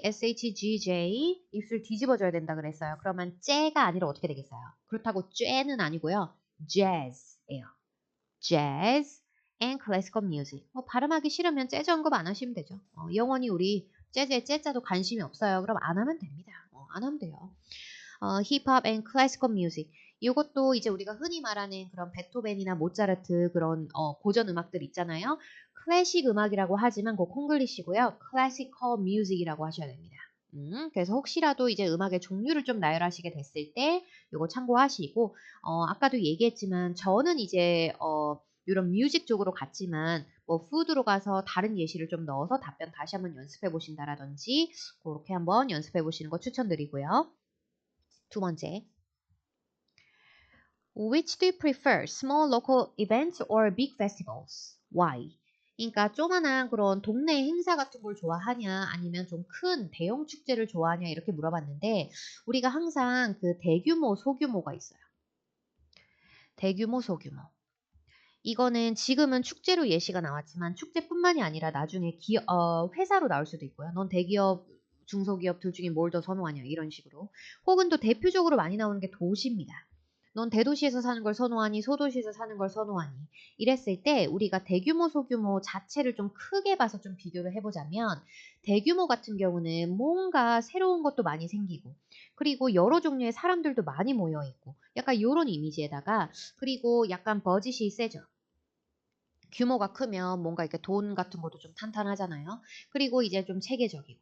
SHGJ 입술 뒤집어져야 된다 그랬어요. 그러면 째가 아니라 어떻게 되겠어요? 그렇다고 쬐는 아니고요. jazz예요. jazz and classical music. 발음하기 싫으면 재즈 언급 안 하시면 되죠. 영원히 우리 재즈에 째자도 관심이 없어요. 그럼 안 하면 됩니다. 안 하면 돼요. 힙합 and classical music. 이것도 이제 우리가 흔히 말하는 그런 베토벤이나 모차르트 그런 고전 음악들 있잖아요. 클래식 음악이라고 하지만 그 콩글리시고요. 클래시컬 뮤직이라고 하셔야 됩니다. 그래서 혹시라도 이제 음악의 종류를 좀 나열하시게 됐을 때 이거 참고하시고 아까도 얘기했지만 저는 이제 이런 뮤직 쪽으로 갔지만 뭐 푸드로 가서 다른 예시를 좀 넣어서 답변 다시 한번 연습해 보신다라든지 그렇게 한번 연습해 보시는 거 추천드리고요. 두 번째. Which do you prefer? Small local events or big festivals? Why? 그러니까 조그만한 그런 동네 행사 같은 걸 좋아하냐 아니면 좀 큰 대형 축제를 좋아하냐 이렇게 물어봤는데 우리가 항상 그 대규모 소규모가 있어요. 대규모 소규모. 이거는 지금은 축제로 예시가 나왔지만 축제뿐만이 아니라 나중에 회사로 나올 수도 있고요. 넌 대기업, 중소기업 둘 중에 뭘 더 선호하냐 이런 식으로. 혹은 또 대표적으로 많이 나오는 게 도시입니다. 넌 대도시에서 사는 걸 선호하니 소도시에서 사는 걸 선호하니 이랬을 때 우리가 대규모 소규모 자체를 좀 크게 봐서 좀 비교를 해보자면 대규모 같은 경우는 뭔가 새로운 것도 많이 생기고 그리고 여러 종류의 사람들도 많이 모여 있고 약간 요런 이미지에다가 그리고 약간 버짓이 세죠. 규모가 크면 뭔가 이렇게 돈 같은 것도 좀 탄탄하잖아요. 그리고 이제 좀 체계적이고.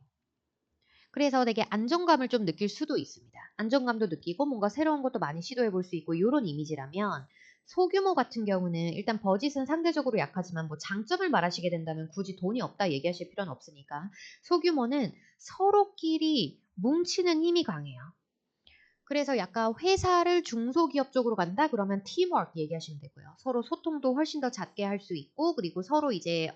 그래서 되게 안정감을 좀 느낄 수도 있습니다. 안정감도 느끼고 뭔가 새로운 것도 많이 시도해 볼 수 있고 요런 이미지라면 소규모 같은 경우는 일단 버짓은 상대적으로 약하지만 뭐 장점을 말하시게 된다면 굳이 돈이 없다 얘기하실 필요는 없으니까 소규모는 서로끼리 뭉치는 힘이 강해요. 그래서 약간 회사를 중소기업 쪽으로 간다? 그러면 팀워크 얘기하시면 되고요. 서로 소통도 훨씬 더 잦게 할 수 있고 그리고 서로 이제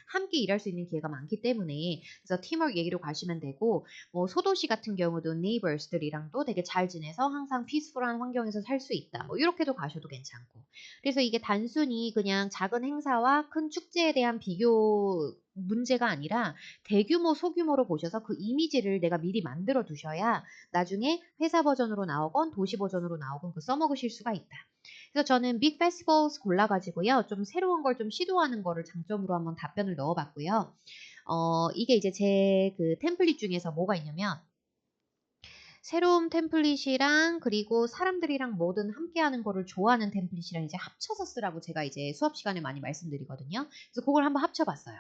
함께 일할 수 있는 기회가 많기 때문에 그래서 팀워크 얘기로 가시면 되고 뭐 소도시 같은 경우도 네이버스들이랑도 되게 잘 지내서 항상 피스풀한 환경에서 살 수 있다. 뭐 이렇게도 가셔도 괜찮고. 그래서 이게 단순히 그냥 작은 행사와 큰 축제에 대한 비교 문제가 아니라 대규모 소규모로 보셔서 그 이미지를 내가 미리 만들어 두셔야 나중에 회사 버전으로 나오건 도시 버전으로 나오건 그 써먹으실 수가 있다. 그래서 저는 빅 페스티벌스 골라가지고요. 좀 새로운 걸 좀 시도하는 거를 장점으로 한번 답변을 넣어봤고요. 이게 이제 제 그 템플릿 중에서 뭐가 있냐면 새로운 템플릿이랑 그리고 사람들이랑 뭐든 함께하는 거를 좋아하는 템플릿이랑 이제 합쳐서 쓰라고 제가 이제 수업 시간에 많이 말씀드리거든요. 그래서 그걸 한번 합쳐봤어요.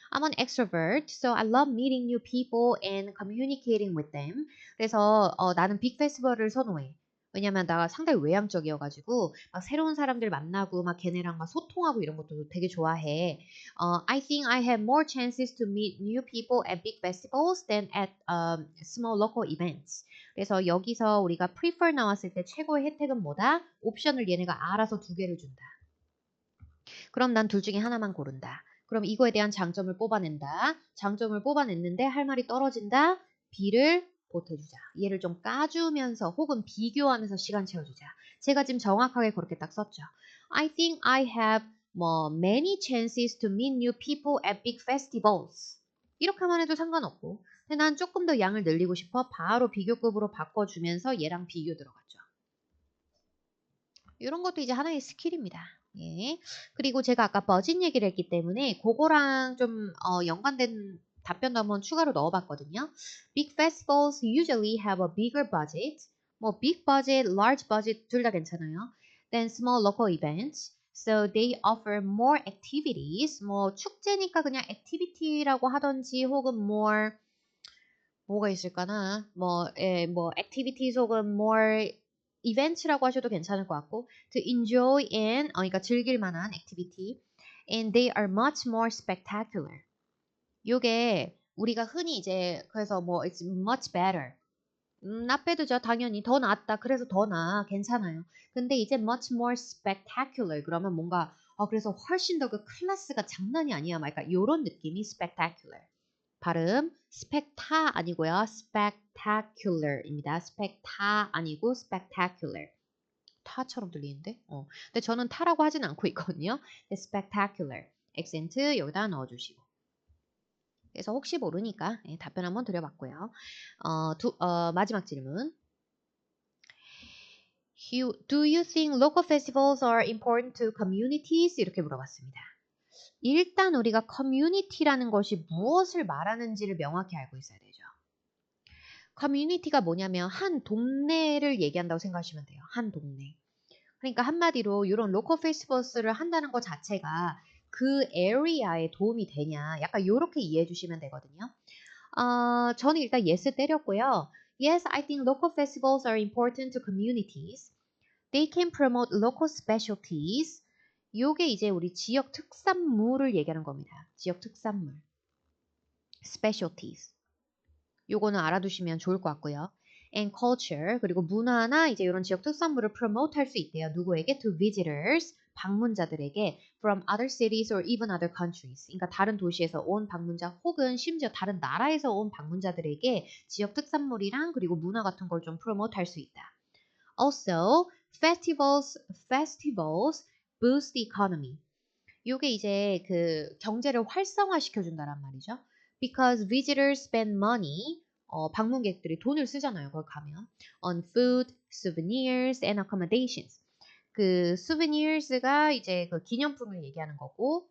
I'm an extrovert, so I love meeting new people and communicating with them. 그래서 나는 빅 페스티벌을 선호해. 왜냐면 나 상당히 외향적이어가지고 막 새로운 사람들 만나고 막 걔네랑 막 소통하고 이런 것도 되게 좋아해. I think I have more chances to meet new people at big festivals than at small local events. 그래서 여기서 우리가 prefer 나왔을 때 최고의 혜택은 뭐다? 옵션을 얘네가 알아서 두 개를 준다. 그럼 난 둘 중에 하나만 고른다. 그럼 이거에 대한 장점을 뽑아낸다. 장점을 뽑아냈는데 할 말이 떨어진다. B를 보태주자. 얘를 좀 까주면서 혹은 비교하면서 시간 채워주자. 제가 지금 정확하게 그렇게 딱 썼죠. I think I have 뭐 many chances to meet new people at big festivals. 이렇게만 해도 상관없고. 근데 난 조금 더 양을 늘리고 싶어. 바로 비교급으로 바꿔주면서 얘랑 비교 들어갔죠. 이런 것도 이제 하나의 스킬입니다. 예. 그리고 제가 아까 버짓 얘기를 했기 때문에 그거랑 좀 연관된 답변도 한번 추가로 넣어봤거든요. Big festivals usually have a bigger budget. 뭐 big budget, large budget 둘 다 괜찮아요. Than small local events. So they offer more activities. 뭐 축제니까 그냥 activity라고 하던지 혹은 more 뭐가 있을까나 뭐 activities 혹은 more 이벤트라고 하셔도 괜찮을 것 같고 to enjoy and 그러니까 즐길 만한 activity and they are much more spectacular. 요게 우리가 흔히 이제 그래서 뭐 it's much better. not bad죠. 당연히 더 낫다. 그래서 더 나아. 괜찮아요. 근데 이제 much more spectacular 그러면 뭔가 그래서 훨씬 더 그 클래스가 장난이 아니야. 막 약간 요런 느낌이 spectacular. 발음 스펙타 아니고요. spectacular입니다. 스펙타 아니고 spectacular. 타처럼 들리는데? 근데 저는 타라고 하진 않고 있거든요. spectacular. 액센트 여기다 넣어주시고. 그래서 혹시 모르니까 답변 한번 드려봤고요. 마지막 질문. Do you think local festivals are important to communities? 이렇게 물어봤습니다. 일단 우리가 커뮤니티라는 것이 무엇을 말하는지를 명확히 알고 있어야 되죠. 커뮤니티가 뭐냐면 한 동네를 얘기한다고 생각하시면 돼요. 한 동네. 그러니까 한마디로 이런 로컬 페스티벌스를 한다는 것 자체가 그 에리아에 도움이 되냐 약간 이렇게 이해해 주시면 되거든요. 저는 일단 yes 때렸고요. Yes, I think local festivals are important to communities. They can promote local specialties. 요게 이제 우리 지역 특산물을 얘기하는 겁니다. 지역 특산물. specialties. 요거는 알아두시면 좋을 것 같고요. And culture 그리고 문화나 이제 이런 지역 특산물을 promote 할 수 있대요. 누구에게? To visitors 방문자들에게 from other cities or even other countries. 그러니까 다른 도시에서 온 방문자 혹은 심지어 다른 나라에서 온 방문자들에게 지역 특산물이랑 그리고 문화 같은 걸 좀 promote 할 수 있다. Also, festivals boost the economy. 요게 이제 그 경제를 활성화시켜 준다란 말이죠. Because visitors spend money 방문객들이 돈을 쓰잖아요. 거기 가면. On food, souvenirs and accommodations. 그 souvenirs가 이제 그 기념품을 얘기하는 거고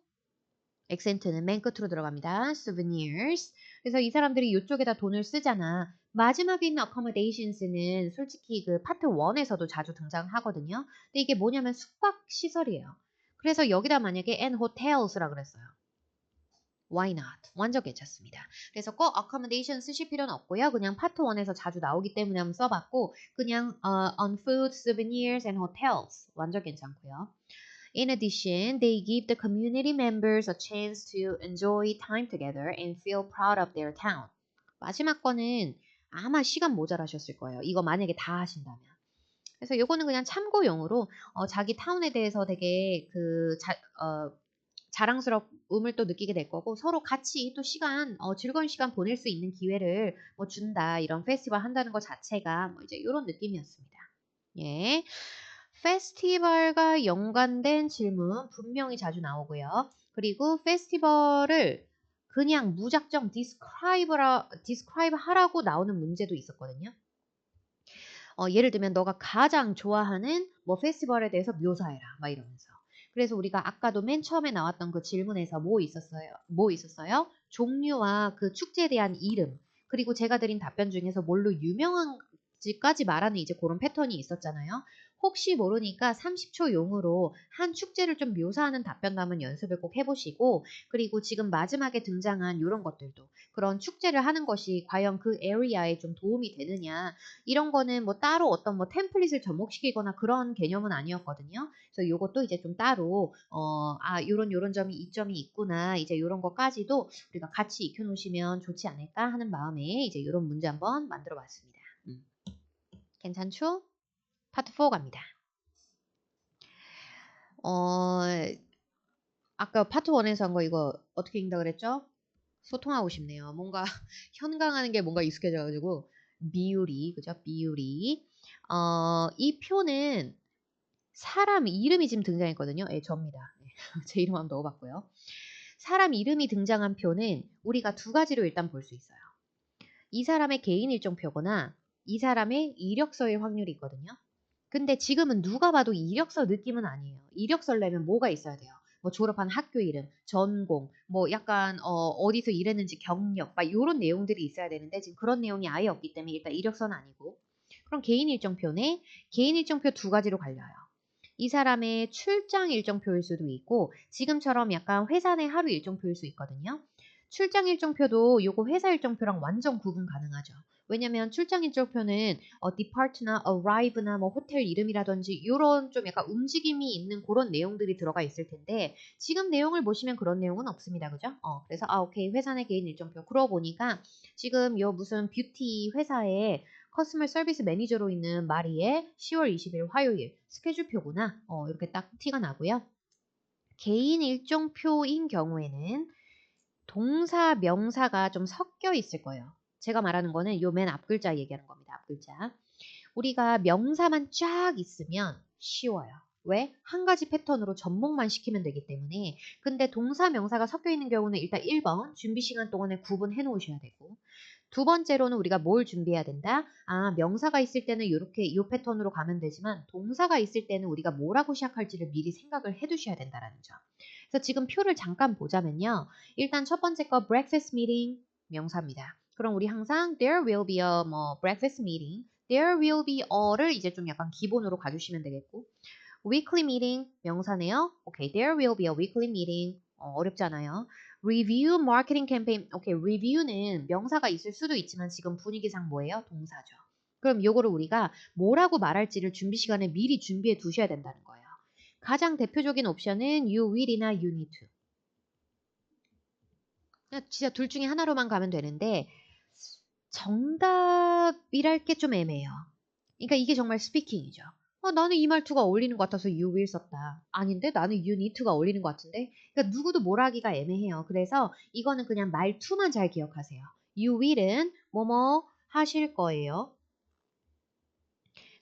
액센트는 맨 끝으로 들어갑니다. souvenirs. 그래서 이 사람들이 이쪽에다 돈을 쓰잖아. 마지막에 있는 accommodations는 솔직히 그 파트 1에서도 자주 등장하거든요. 근데 이게 뭐냐면 숙박 시설이에요. 그래서 여기다 만약에 and hotels라 그랬어요. Why not? 완전 괜찮습니다. 그래서 꼭 accommodation 쓰실 필요는 없고요. 그냥 파트 1에서 자주 나오기 때문에 한번 써봤고 그냥 on food, souvenirs and hotels 완전 괜찮고요. In addition, they give the community members a chance to enjoy time together and feel proud of their town. 마지막 거는 아마 시간 모자라셨을 거예요. 이거 만약에 다 하신다면. 그래서 요거는 그냥 참고용으로 자기 타운에 대해서 되게 자랑스러움을 또 느끼게 될 거고 서로 같이 또 즐거운 시간 보낼 수 있는 기회를 뭐 준다. 이런 페스티벌 한다는 것 자체가 뭐 이제 이런 느낌이었습니다. 예. 페스티벌과 연관된 질문 분명히 자주 나오고요. 그리고 페스티벌을 그냥 무작정 describe 하라고 나오는 문제도 있었거든요. 예를 들면 너가 가장 좋아하는 뭐 페스티벌에 대해서 묘사해라. 막 이러면서. 그래서 우리가 아까도 맨 처음에 나왔던 그 질문에서 뭐 있었어요? 종류와 그 축제에 대한 이름. 그리고 제가 드린 답변 중에서 뭘로 유명한지까지 말하는 이제 그런 패턴이 있었잖아요. 혹시 모르니까 30초 용으로 한 축제를 좀 묘사하는 답변도 한번 연습을 꼭 해보시고 그리고 지금 마지막에 등장한 이런 것들도 그런 축제를 하는 것이 과연 그 에리아에 좀 도움이 되느냐 이런 거는 뭐 따로 어떤 뭐 템플릿을 접목시키거나 그런 개념은 아니었거든요. 그래서 요것도 이제 좀 따로 요런 점이 이점이 있구나. 이제 요런 것까지도 우리가 같이 익혀 놓으시면 좋지 않을까 하는 마음에 이제 요런 문제 한번 만들어 봤습니다. 괜찮죠? 파트 4 갑니다. 아까 파트 1에서 한 거 이거 어떻게 읽는다 그랬죠? 소통하고 싶네요. 뭔가 현강하는 게 뭔가 익숙해져가지고 비율이 그죠? 비율이 이 표는 사람 이름이 지금 등장했거든요. 예, 접니다. 네. 제 이름 한번 넣어봤고요. 사람 이름이 등장한 표는 우리가 두 가지로 일단 볼 수 있어요. 이 사람의 개인 일정표거나 이 사람의 이력서일 확률이 있거든요. 근데 지금은 누가 봐도 이력서 느낌은 아니에요. 이력서를 내면 뭐가 있어야 돼요? 뭐 졸업한 학교 이름, 전공, 뭐 약간 어디서 일했는지 경력, 막 이런 내용들이 있어야 되는데 지금 그런 내용이 아예 없기 때문에 일단 이력서는 아니고 그럼 개인 일정표네 개인 일정표 두 가지로 갈려요. 이 사람의 출장 일정표일 수도 있고 지금처럼 약간 회사 내 하루 일정표일 수 있거든요. 출장 일정표도 요거 회사 일정표랑 완전 구분 가능하죠. 왜냐면 출장 일정표는 depart나 arrive나 뭐 호텔 이름이라든지 요런 좀 약간 움직임이 있는 그런 내용들이 들어가 있을 텐데 지금 내용을 보시면 그런 내용은 없습니다. 그죠? 그래서 오케이. 회사 내 개인 일정표. 그러고 보니까 지금 요 무슨 뷰티 회사에 커스터머 서비스 매니저로 있는 마리의 10월 20일 화요일 스케줄표구나. 이렇게 딱 티가 나고요. 개인 일정표인 경우에는 동사, 명사가 좀 섞여 있을 거예요. 제가 말하는 거는 요 맨 앞글자 얘기하는 겁니다. 앞글자. 우리가 명사만 쫙 있으면 쉬워요. 왜? 한 가지 패턴으로 접목만 시키면 되기 때문에. 근데 동사, 명사가 섞여 있는 경우는 일단 1번 준비 시간 동안에 구분해 놓으셔야 되고 두 번째로는 우리가 뭘 준비해야 된다? 명사가 있을 때는 이렇게 요 패턴으로 가면 되지만 동사가 있을 때는 우리가 뭐라고 시작할지를 미리 생각을 해 두셔야 된다라는 점. 그래서 지금 표를 잠깐 보자면요. 일단 첫 번째 거 breakfast meeting 명사입니다. 그럼 우리 항상 there will be a breakfast meeting. there will be a를 이제 좀 약간 기본으로 가주시면 되겠고 weekly meeting 명사네요. 오케이, there will be a weekly meeting. 어렵잖아요. review marketing campaign. 오케이, review는 명사가 있을 수도 있지만 지금 분위기상 뭐예요? 동사죠. 그럼 요거를 우리가 뭐라고 말할지를 준비 시간에 미리 준비해 두셔야 된다는 거예요. 가장 대표적인 옵션은 you will이나 you need to. 그냥 진짜 둘 중에 하나로만 가면 되는데 정답이랄 게 좀 애매해요. 그러니까 이게 정말 스피킹이죠. 나는 이 말투가 어울리는 것 같아서 you will 썼다. 아닌데 나는 you need to가 어울리는 것 같은데. 그러니까 누구도 뭘 하기가 애매해요. 그래서 이거는 그냥 말투만 잘 기억하세요. you will은 뭐뭐 하실 거예요.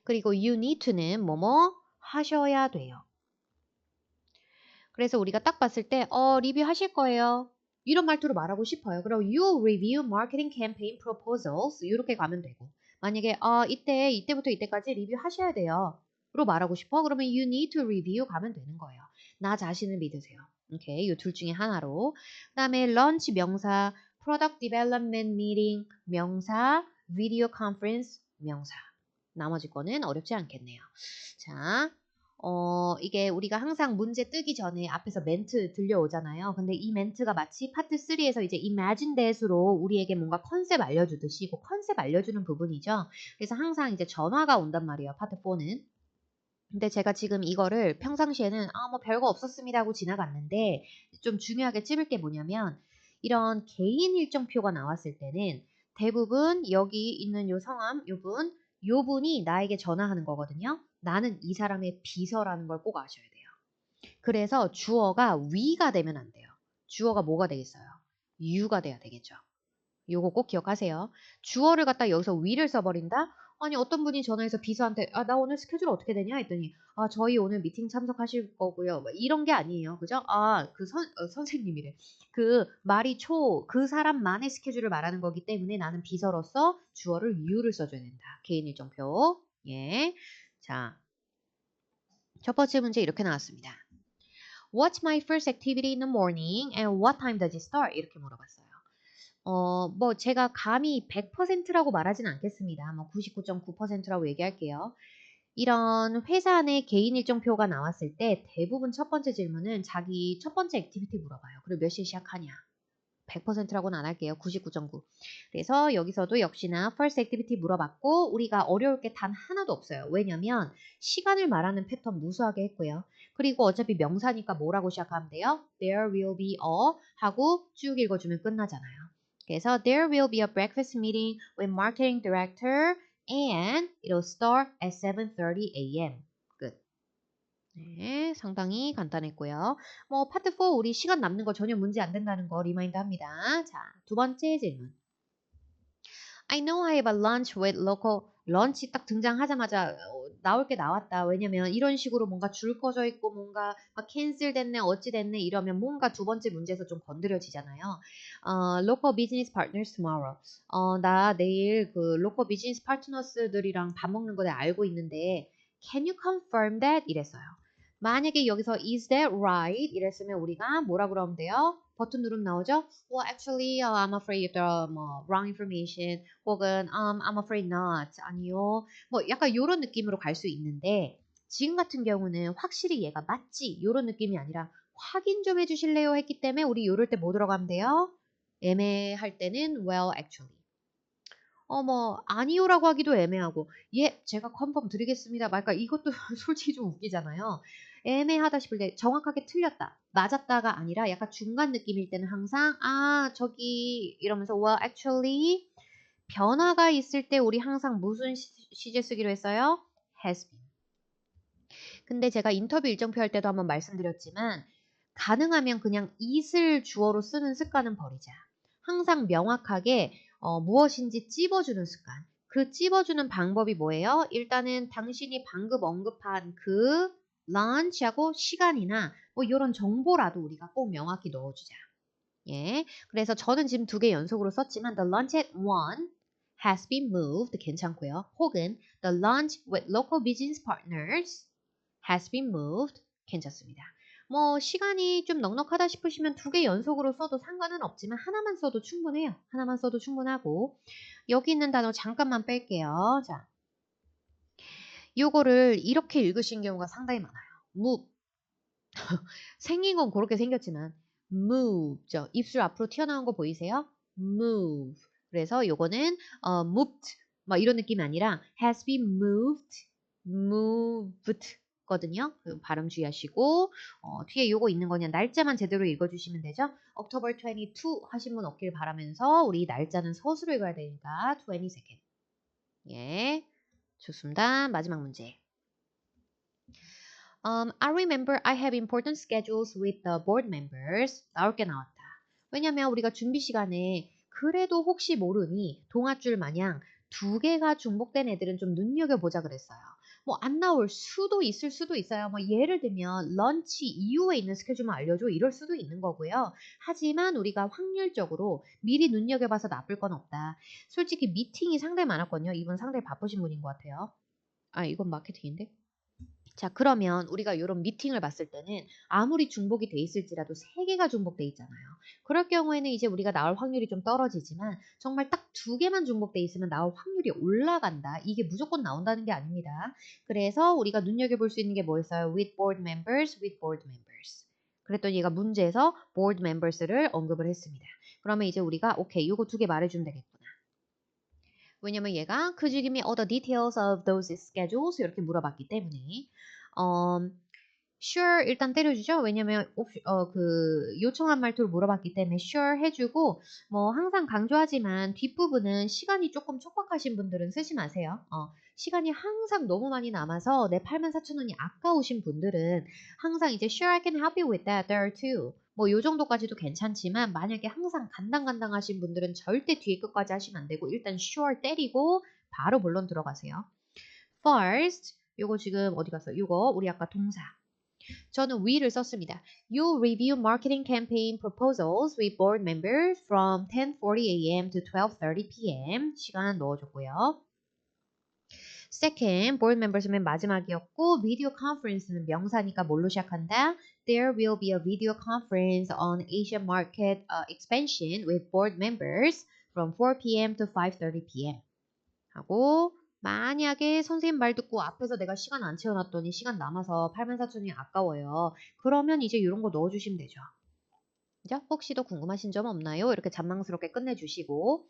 그리고 you need to는 뭐뭐 하셔야 돼요. 그래서 우리가 딱 봤을 때 리뷰 하실 거예요. 이런 말투로 말하고 싶어요. 그럼 you review marketing campaign proposals 이렇게 가면 되고 만약에 이때부터 이때까지 리뷰하셔야 돼요. 로 말하고 싶어? 그러면 you need to review 가면 되는 거예요. 나 자신을 믿으세요. 오케이, 이 둘 중에 하나로. 그다음에 lunch 명사, product development meeting 명사, video conference 명사. 나머지 거는 어렵지 않겠네요. 자, 이게 우리가 항상 문제 뜨기 전에 앞에서 멘트 들려오잖아요. 근데 이 멘트가 마치 파트 3에서 이제 imagine that으로 우리에게 뭔가 컨셉 알려주듯이 그 컨셉 알려주는 부분이죠. 그래서 항상 이제 전화가 온단 말이에요. 파트 4는. 근데 제가 지금 이거를 평상시에는 뭐 별거 없었습니다 하고 지나갔는데 좀 중요하게 찝을 게 뭐냐면 이런 개인 일정표가 나왔을 때는 대부분 여기 있는 요 성함, 요 분이 나에게 전화하는 거거든요. 나는 이 사람의 비서라는 걸 꼭 아셔야 돼요. 그래서 주어가 we가 되면 안 돼요. 주어가 뭐가 되겠어요? you가 돼야 되겠죠. 요거 꼭 기억하세요. 주어를 갖다 여기서 we를 써버린다? 아니 어떤 분이 전화해서 비서한테 나 오늘 스케줄 어떻게 되냐 했더니 저희 오늘 미팅 참석하실 거고요. 뭐 이런 게 아니에요. 그죠? 선생님이래. 그 말이 그 사람만의 스케줄을 말하는 거기 때문에 나는 비서로서 주어를 you를 써줘야 된다. 개인 일정표. 예. 자, 첫 번째 문제 이렇게 나왔습니다. What's my first activity in the morning and what time does it start? 이렇게 물어봤어요. 뭐 제가 감히 100%라고 말하진 않겠습니다. 뭐 99.9%라고 얘기할게요. 이런 회사 내 개인 일정표가 나왔을 때 대부분 첫 번째 질문은 자기 첫 번째 액티비티 물어봐요. 그리고 몇 시에 시작하냐. 100%라고는 안 할게요. 99.9. 그래서 여기서도 역시나 first activity 물어봤고 우리가 어려울 게 단 하나도 없어요. 왜냐면 시간을 말하는 패턴 무수하게 했고요. 그리고 어차피 명사니까 뭐라고 시작하면 돼요? There will be a 하고 쭉 읽어주면 끝나잖아요. 그래서 there will be a breakfast meeting with marketing director and it'll start at 7:30 a.m. 끝. 네, 상당히 간단했고요. 뭐 파트 4 우리 시간 남는 거 전혀 문제 안 된다는 거 리마인드 합니다. 자, 두 번째 질문. I know I have a lunch with local 런치 딱 등장하자마자 나올 게 나왔다. 왜냐면 이런 식으로 뭔가 줄 꺼져 있고 뭔가 막 캔슬 됐네 어찌 됐네 이러면 뭔가 두 번째 문제에서 좀 건드려지잖아요. local business partners tomorrow. 나 내일 그 local business partners들이랑 밥 먹는 거 내가 알고 있는데 can you confirm that? 이랬어요. 만약에 여기서 is that right? 이랬으면 우리가 뭐라 그러면 돼요? 버튼 누르면 나오죠? Well, actually, I'm afraid the wrong information. 혹은 I'm afraid not. 아니요. 뭐 약간 요런 느낌으로 갈 수 있는데 지금 같은 경우는 확실히 얘가 맞지? 요런 느낌이 아니라 확인 좀 해주실래요? 했기 때문에 우리 요럴 때 뭐 들어가면 돼요? 애매할 때는 well, actually. 아니요라고 하기도 애매하고, 예, 제가 컨펌 드리겠습니다. 말까, 이것도 솔직히 좀 웃기잖아요. 애매하다 싶을 때 정확하게 틀렸다, 맞았다가 아니라 약간 중간 느낌일 때는 항상, 저기, 이러면서, well, actually, 변화가 있을 때 우리 항상 무슨 시제 쓰기로 했어요? has been. 근데 제가 인터뷰 일정표 할 때도 한번 말씀드렸지만, 가능하면 그냥 it을 주어로 쓰는 습관은 버리자. 항상 명확하게 무엇인지 찝어주는 습관. 그 찝어주는 방법이 뭐예요? 일단은 당신이 방금 언급한 그 lunch하고 시간이나 뭐 이런 정보라도 우리가 꼭 명확히 넣어주자. 예, 그래서 저는 지금 두 개 연속으로 썼지만 the lunch at 1 has been moved 괜찮고요. 혹은 the lunch with local business partners has been moved 괜찮습니다. 뭐 시간이 좀 넉넉하다 싶으시면 두 개 연속으로 써도 상관은 없지만 하나만 써도 충분해요. 하나만 써도 충분하고 여기 있는 단어 잠깐만 뺄게요. 자, 요거를 이렇게 읽으신 경우가 상당히 많아요. move. 생긴 건 그렇게 생겼지만 move죠. 입술 앞으로 튀어나온 거 보이세요? move. 그래서 요거는 moved 막 이런 느낌이 아니라 has been moved 거든요. 그 발음 주의하시고 뒤에 요거 있는 거냐 날짜만 제대로 읽어주시면 되죠. October 22 하신 분 없길 바라면서 우리 날짜는 서술로 읽어야 되니까 22nd. 예, 좋습니다. 마지막 문제. I remember I have important schedules with the board members. 나올 게 나왔다. 왜냐면 우리가 준비 시간에 그래도 혹시 모르니 동아줄 마냥 두 개가 중복된 애들은 좀 눈여겨보자 그랬어요. 뭐 안 나올 수도 있을 수도 있어요. 뭐 예를 들면 런치 이후에 있는 스케줄만 알려줘 이럴 수도 있는 거고요. 하지만 우리가 확률적으로 미리 눈여겨봐서 나쁠 건 없다. 솔직히 미팅이 상당히 많았거든요. 이분 상당히 바쁘신 분인 것 같아요. 아, 이건 마케팅인데? 자, 그러면 우리가 이런 미팅을 봤을 때는 아무리 중복이 돼 있을지라도 3개가 중복돼 있잖아요. 그럴 경우에는 이제 우리가 나올 확률이 좀 떨어지지만 정말 딱 2개만 중복돼 있으면 나올 확률이 올라간다. 이게 무조건 나온다는 게 아닙니다. 그래서 우리가 눈여겨볼 수 있는 게 뭐였어요? With board members, with board members. 그랬더니 얘가 문제에서 board members를 언급을 했습니다. 그러면 이제 우리가 오케이, 요거 2개 말해주면 되겠구나. 왜냐면 얘가 Could you give me all the details of those schedules? 이렇게 물어봤기 때문에 sure 일단 때려주죠. 왜냐면 요청한 말투를 물어봤기 때문에 sure 해주고 뭐 항상 강조하지만 뒷부분은 시간이 조금 촉박하신 분들은 쓰지 마세요. 시간이 항상 너무 많이 남아서 내 84,000원이 아까우신 분들은 항상 이제 sure I can help you with that there too. 뭐 요 정도까지도 괜찮지만 만약에 항상 간당간당하신 분들은 절대 뒤에 끝까지 하시면 안 되고 일단 sure 때리고 바로 본론 들어가세요. First, 요거 지금 어디 갔어요? 요거 우리 아까 동사. 저는 we를 썼습니다. You review marketing campaign proposals with board members from 10:40 a.m. to 12:30 p.m. 시간 넣어줬고요. Second, board members는 마지막이었고 video conference는 명사니까 뭘로 시작한다? There will be a video conference on Asian market expansion with board members from 4 p.m. to 5:30 p.m. 하고 만약에 선생님 말 듣고 앞에서 내가 시간 안 채워놨더니 시간 남아서 84,000원이 아까워요. 그러면 이제 이런 거 넣어주시면 되죠. 그죠? 혹시 더 궁금하신 점 없나요? 이렇게 잔망스럽게 끝내주시고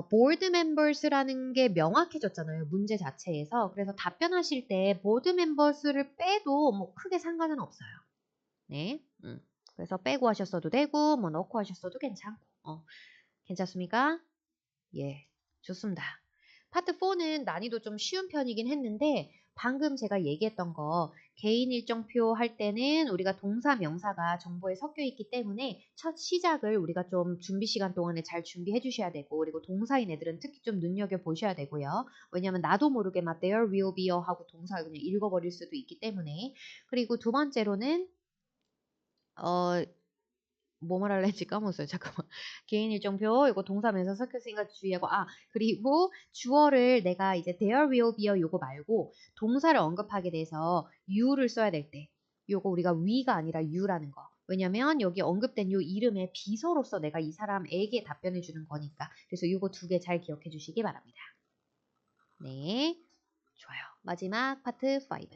board members라는 게 명확해졌잖아요. 문제 자체에서. 그래서 답변하실 때 board members를 빼도 뭐 크게 상관은 없어요. 네. 그래서 빼고 하셨어도 되고 뭐 넣고 하셨어도 괜찮고. 괜찮습니까? 예. 좋습니다. 파트 4는 난이도 좀 쉬운 편이긴 했는데 방금 제가 얘기했던 거 개인 일정표 할 때는 우리가 동사 명사가 정보에 섞여 있기 때문에 첫 시작을 우리가 좀 준비 시간 동안에 잘 준비해 주셔야 되고 그리고 동사인 애들은 특히 좀 눈여겨보셔야 되고요. 왜냐면 나도 모르게 막 there will be a 하고 동사 그냥 읽어버릴 수도 있기 때문에 그리고 두 번째로는 뭐 말할래 했지 까먹었어요. 잠깐만. 개인 일정표 이거 동사면서 섞였으니까 주의하고 그리고 주어를 내가 이제 there will be 요거 말고 동사를 언급하게 돼서 you를 써야 될 때 요거 우리가 we가 아니라 you라는 거. 왜냐면 여기 언급된 요 이름의 비서로서 내가 이 사람에게 답변해 주는 거니까. 그래서 요거 2개 잘 기억해 주시기 바랍니다. 네. 좋아요. 마지막 파트 5.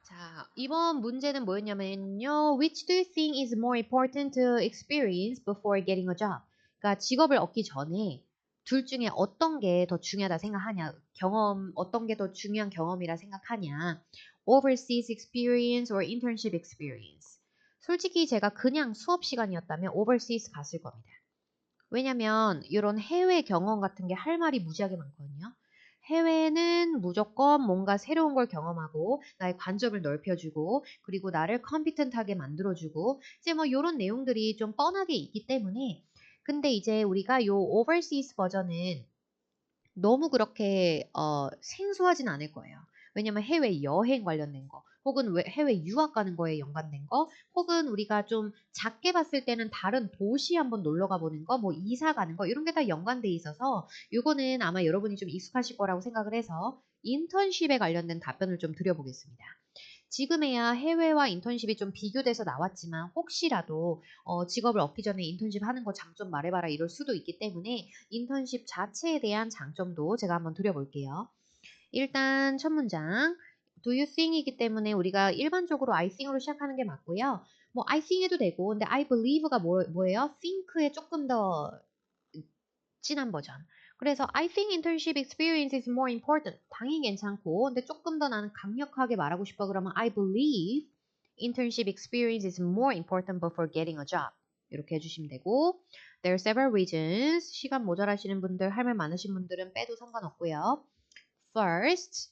자, 이번 문제는 뭐였냐면요. Which do you think is more important to experience before getting a job? 그러니까 직업을 얻기 전에 둘 중에 어떤 게 더 중요하다 생각하냐? 어떤 게 더 중요한 경험이라 생각하냐? Overseas experience or internship experience? 솔직히 제가 그냥 수업 시간이었다면 overseas 갔을 겁니다. 왜냐면 이런 해외 경험 같은 게 할 말이 무지하게 많거든요. 해외는 무조건 뭔가 새로운 걸 경험하고 나의 관점을 넓혀주고 그리고 나를 컴피턴트하게 만들어주고 이제 뭐 이런 내용들이 좀 뻔하게 있기 때문에 근데 이제 우리가 요 overseas 버전은 너무 그렇게 생소하진 않을 거예요. 왜냐면 해외 여행 관련된 거, 혹은 해외 유학 가는 거에 연관된 거, 혹은 우리가 좀 작게 봤을 때는 다른 도시 한번 놀러 가보는 거, 뭐 이사 가는 거 이런 게 다 연관돼 있어서 이거는 아마 여러분이 좀 익숙하실 거라고 생각을 해서 인턴십에 관련된 답변을 좀 드려보겠습니다. 지금에야 해외와 인턴십이 좀 비교돼서 나왔지만 혹시라도 직업을 얻기 전에 인턴십 하는 거 장점 말해봐라 이럴 수도 있기 때문에 인턴십 자체에 대한 장점도 제가 한번 드려볼게요. 일단 첫 문장 Do you think이기 때문에 우리가 일반적으로 I think으로 시작하는 게 맞고요. 뭐 I think 해도 되고 근데 I believe가 뭐예요? think의 조금 더 진한 버전. 그래서 I think internship experience is more important. 당연히 괜찮고 근데 조금 더 나는 강력하게 말하고 싶어 그러면 I believe internship experience is more important before getting a job. 이렇게 해주시면 되고 There are several reasons. 시간 모자라시는 분들, 할 말 많으신 분들은 빼도 상관없고요. First,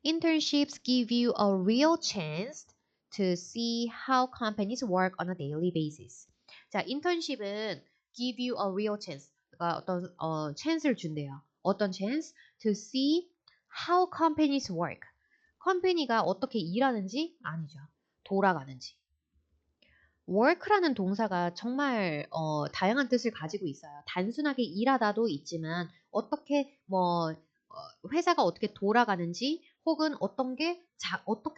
internships give you a real chance to see how companies work on a daily basis. 자, 인턴십은 give you a real chance. 어떤 chance를 준대요. 어떤 chance? To see how companies work. 컴퍼니가 어떻게 일하는지 아니죠. 돌아가는지. work라는 동사가 정말 다양한 뜻을 가지고 있어요. 단순하게 일하다도 있지만 어떻게 회사가 어떻게 돌아가는지 혹은 어떻게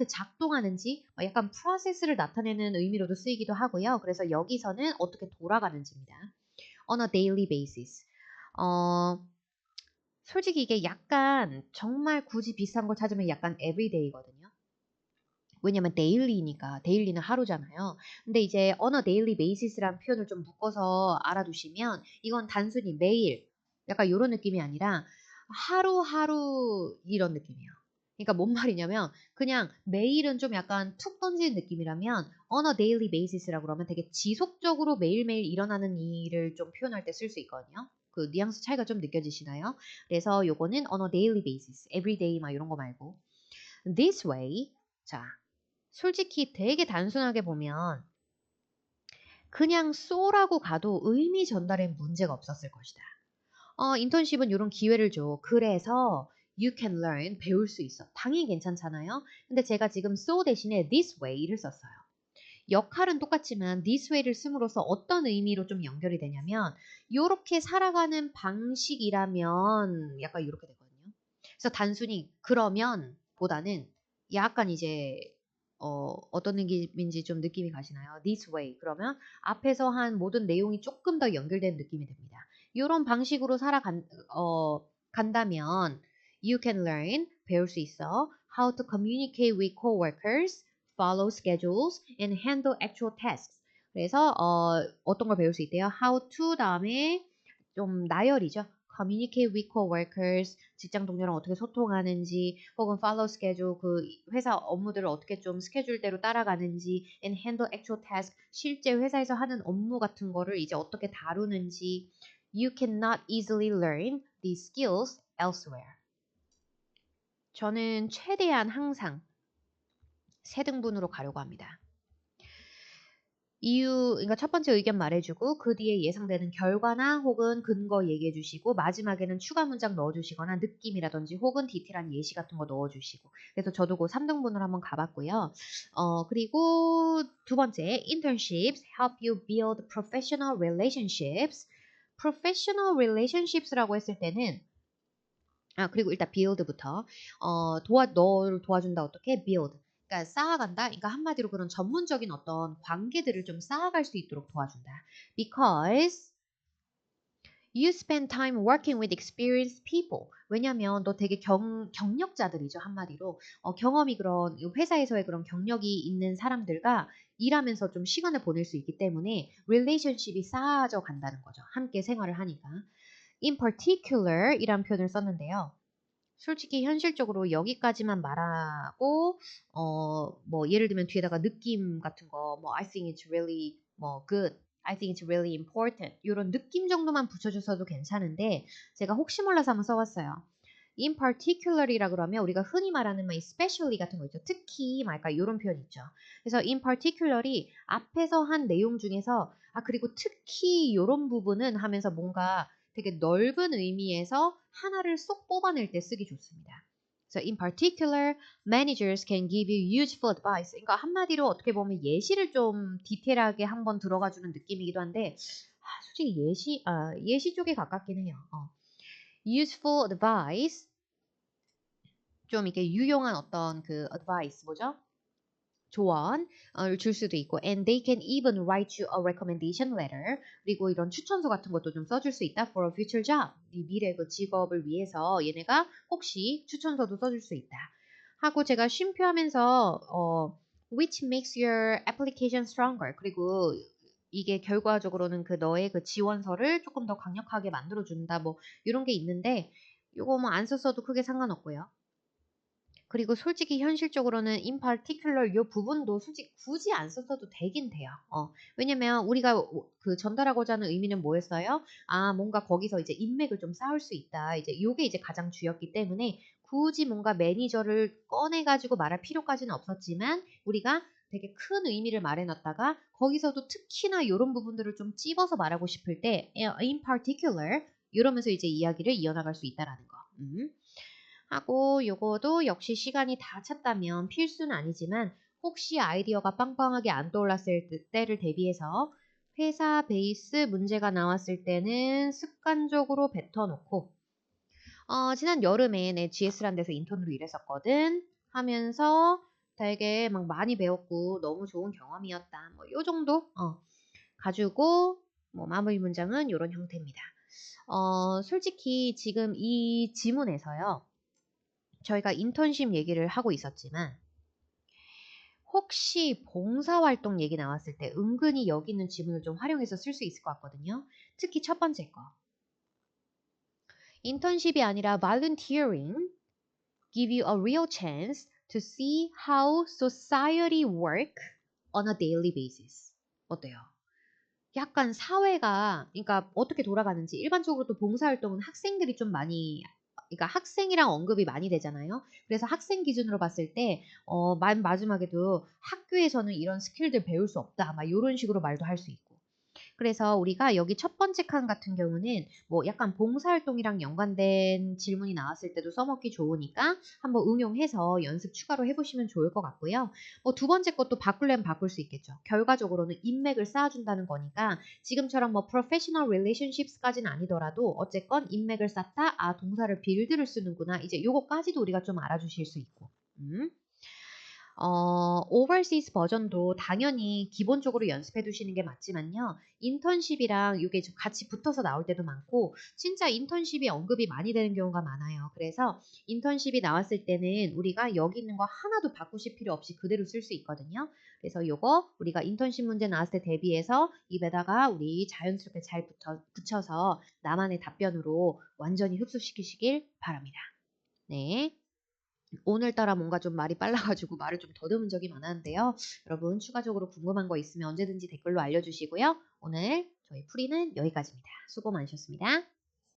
작동하는지 약간 프로세스를 나타내는 의미로도 쓰이기도 하고요. 그래서 여기서는 어떻게 돌아가는지입니다. On a daily basis. 어, 솔직히 이게 약간 정말 굳이 비슷한 걸 찾으면 약간 everyday거든요. 왜냐면 daily니까 daily는 하루잖아요. 근데 이제 on a daily basis라는 표현을 좀 묶어서 알아두시면 이건 단순히 매일 약간 요런 느낌이 아니라 하루하루 이런 느낌이에요. 그러니까 뭔 말이냐면 그냥 매일은 좀 약간 툭 던지는 느낌이라면 on a daily basis라고 그러면 되게 지속적으로 매일매일 일어나는 일을 좀 표현할 때 쓸 수 있거든요. 그 뉘앙스 차이가 좀 느껴지시나요? 그래서 요거는 on a daily basis, everyday 막 이런 거 말고 this way. 자, 솔직히 되게 단순하게 보면 그냥 쏘라고 가도 의미 전달엔 문제가 없었을 것이다. 인턴십은 이런 기회를 줘. 그래서 you can learn, 배울 수 있어. 당연히 괜찮잖아요. 근데 제가 지금 so 대신에 this way를 썼어요. 역할은 똑같지만 this way를 씀으로써 어떤 의미로 좀 연결이 되냐면 요렇게 살아가는 방식이라면 약간 이렇게 되거든요. 그래서 단순히 그러면 보다는 약간 이제 어떤 느낌인지 좀 느낌이 가시나요? This way. 그러면 앞에서 한 모든 내용이 조금 더 연결된 느낌이 듭니다. 이런 방식으로 간다면 you can learn, 배울 수 있어. How to communicate with coworkers, follow schedules, and handle actual tasks. 그래서 어떤 걸 배울 수 있대요? How to 다음에 좀 나열이죠. communicate with coworkers, 직장 동료랑 어떻게 소통하는지, 혹은 follow schedule, 그 회사 업무들을 어떻게 좀 스케줄대로 따라가는지, and handle actual task, 실제 회사에서 하는 업무 같은 거를 이제 어떻게 다루는지. You cannot easily learn these skills elsewhere. 저는 최대한 항상 세 등분으로 가려고 합니다. 이유, 그러니까 첫 번째 의견 말해주고 그 뒤에 예상되는 결과나 혹은 근거 얘기해주시고 마지막에는 추가 문장 넣어주시거나 느낌이라든지 혹은 디테일한 예시 같은 거 넣어주시고. 그래서 저도 그 3등분으로 한번 가봤고요. 그리고 두 번째, internships help you build professional relationships. professional relationships라고 했을 때는 그리고 일단 build부터 너를 도와준다. 어떻게? build. 그러니까 쌓아간다. 그러니까 한마디로 그런 전문적인 어떤 관계들을 좀 쌓아갈 수 있도록 도와준다. Because you spend time working with experienced people. 왜냐면 너 되게 경력자들이죠. 한마디로. 경험이 그런 회사에서의 그런 경력이 있는 사람들과 일하면서 좀 시간을 보낼 수 있기 때문에 relationship이 쌓아져 간다는 거죠. 함께 생활을 하니까. In particular 이란 표현을 썼는데요. 솔직히 현실적으로 여기까지만 말하고 예를 들면 뒤에다가 느낌 같은 거 I think it's really good. I think it's really important. 이런 느낌 정도만 붙여주셔도 괜찮은데 제가 혹시 몰라서 한번 써봤어요. In particular이라 그러면 우리가 흔히 말하는 especially 같은 거 있죠. 특히 말까 이런 표현 있죠. 그래서 in particular이 앞에서 한 내용 중에서 그리고 특히 이런 부분은 하면서 뭔가 되게 넓은 의미에서 하나를 쏙 뽑아낼 때 쓰기 좋습니다. So in particular, managers can give you useful advice. 그러니까 한마디로 어떻게 보면 예시를 좀 디테일하게 한번 들어가주는 느낌이기도 한데 솔직히 예시 쪽에 가깝긴 해요. useful advice, 좀 이렇게 유용한 어떤 그 advice 뭐죠? 조언을 줄 수도 있고 and they can even write you a recommendation letter. 그리고 이런 추천서 같은 것도 좀 써줄 수 있다. for a future job. 네 미래 그 직업을 위해서 얘네가 혹시 추천서도 써줄 수 있다. 하고 제가 쉼표하면서 which makes your application stronger. 그리고 이게 결과적으로는 그 너의 그 지원서를 조금 더 강력하게 만들어준다. 이런 게 있는데 이거 안 썼어도 크게 상관없고요. 그리고 솔직히 현실적으로는 in particular 요 부분도 솔직히 굳이 안 썼어도 되긴 돼요. 왜냐면 우리가 그 전달하고자 하는 의미는 뭐였어요? 뭔가 거기서 이제 인맥을 좀 쌓을 수 있다. 이제 요게 이제 가장 주였기 때문에 굳이 뭔가 매니저를 꺼내가지고 말할 필요까지는 없었지만 우리가 되게 큰 의미를 말해놨다가 거기서도 특히나 이런 부분들을 좀 찝어서 말하고 싶을 때 in particular 이러면서 이제 이야기를 이어나갈 수 있다라는 거. 하고 요거도 역시 시간이 다 찼다면 필수는 아니지만 혹시 아이디어가 빵빵하게 안 떠올랐을 때를 대비해서 회사 베이스 문제가 나왔을 때는 습관적으로 뱉어놓고 지난 여름에 내 GS라는 데서 인턴으로 일했었거든 하면서 되게 막 많이 배웠고 너무 좋은 경험이었다. 뭐 요 정도 가지고 뭐 마무리 문장은 이런 형태입니다. 솔직히 지금 이 지문에서요. 저희가 인턴십 얘기를 하고 있었지만 혹시 봉사활동 얘기 나왔을 때 은근히 여기 있는 지문을 좀 활용해서 쓸 수 있을 것 같거든요. 특히 첫 번째 거. 인턴십이 아니라 volunteering give you a real chance to see how society work on a daily basis. 어때요? 약간 사회가 그러니까 어떻게 돌아가는지 일반적으로 또 봉사활동은 학생들이 좀 많이 그러니까 학생이랑 언급이 많이 되잖아요. 그래서 학생 기준으로 봤을 때 맨 마지막에도 학교에서는 이런 스킬들 배울 수 없다. 막 요런 식으로 말도 할 수 있고. 그래서 우리가 여기 첫 번째 칸 같은 경우는 뭐 약간 봉사활동이랑 연관된 질문이 나왔을 때도 써먹기 좋으니까 한번 응용해서 연습 추가로 해보시면 좋을 것 같고요. 뭐 두 번째 것도 바꾸려면 바꿀 수 있겠죠. 결과적으로는 인맥을 쌓아준다는 거니까 지금처럼 뭐 professional relationships까지는 아니더라도 어쨌건 인맥을 쌓다, 아 동사를 빌드를 쓰는구나. 이제 요거까지도 우리가 좀 알아주실 수 있고. overseas 버전도 당연히 기본적으로 연습해 두시는 게 맞지만요. 인턴십이랑 이게 좀 같이 붙어서 나올 때도 많고 진짜 인턴십이 언급이 많이 되는 경우가 많아요. 그래서 인턴십이 나왔을 때는 우리가 여기 있는 거 하나도 바꾸실 필요 없이 그대로 쓸 수 있거든요. 그래서 요거 우리가 인턴십 문제 나왔을 때 대비해서 입에다가 우리 자연스럽게 잘 붙여서 나만의 답변으로 완전히 흡수시키시길 바랍니다. 네. 오늘따라 뭔가 좀 말이 빨라가지고 말을 좀 더듬은 적이 많았는데요. 여러분 추가적으로 궁금한 거 있으면 언제든지 댓글로 알려주시고요. 오늘 저희 풀이는 여기까지입니다. 수고 많으셨습니다.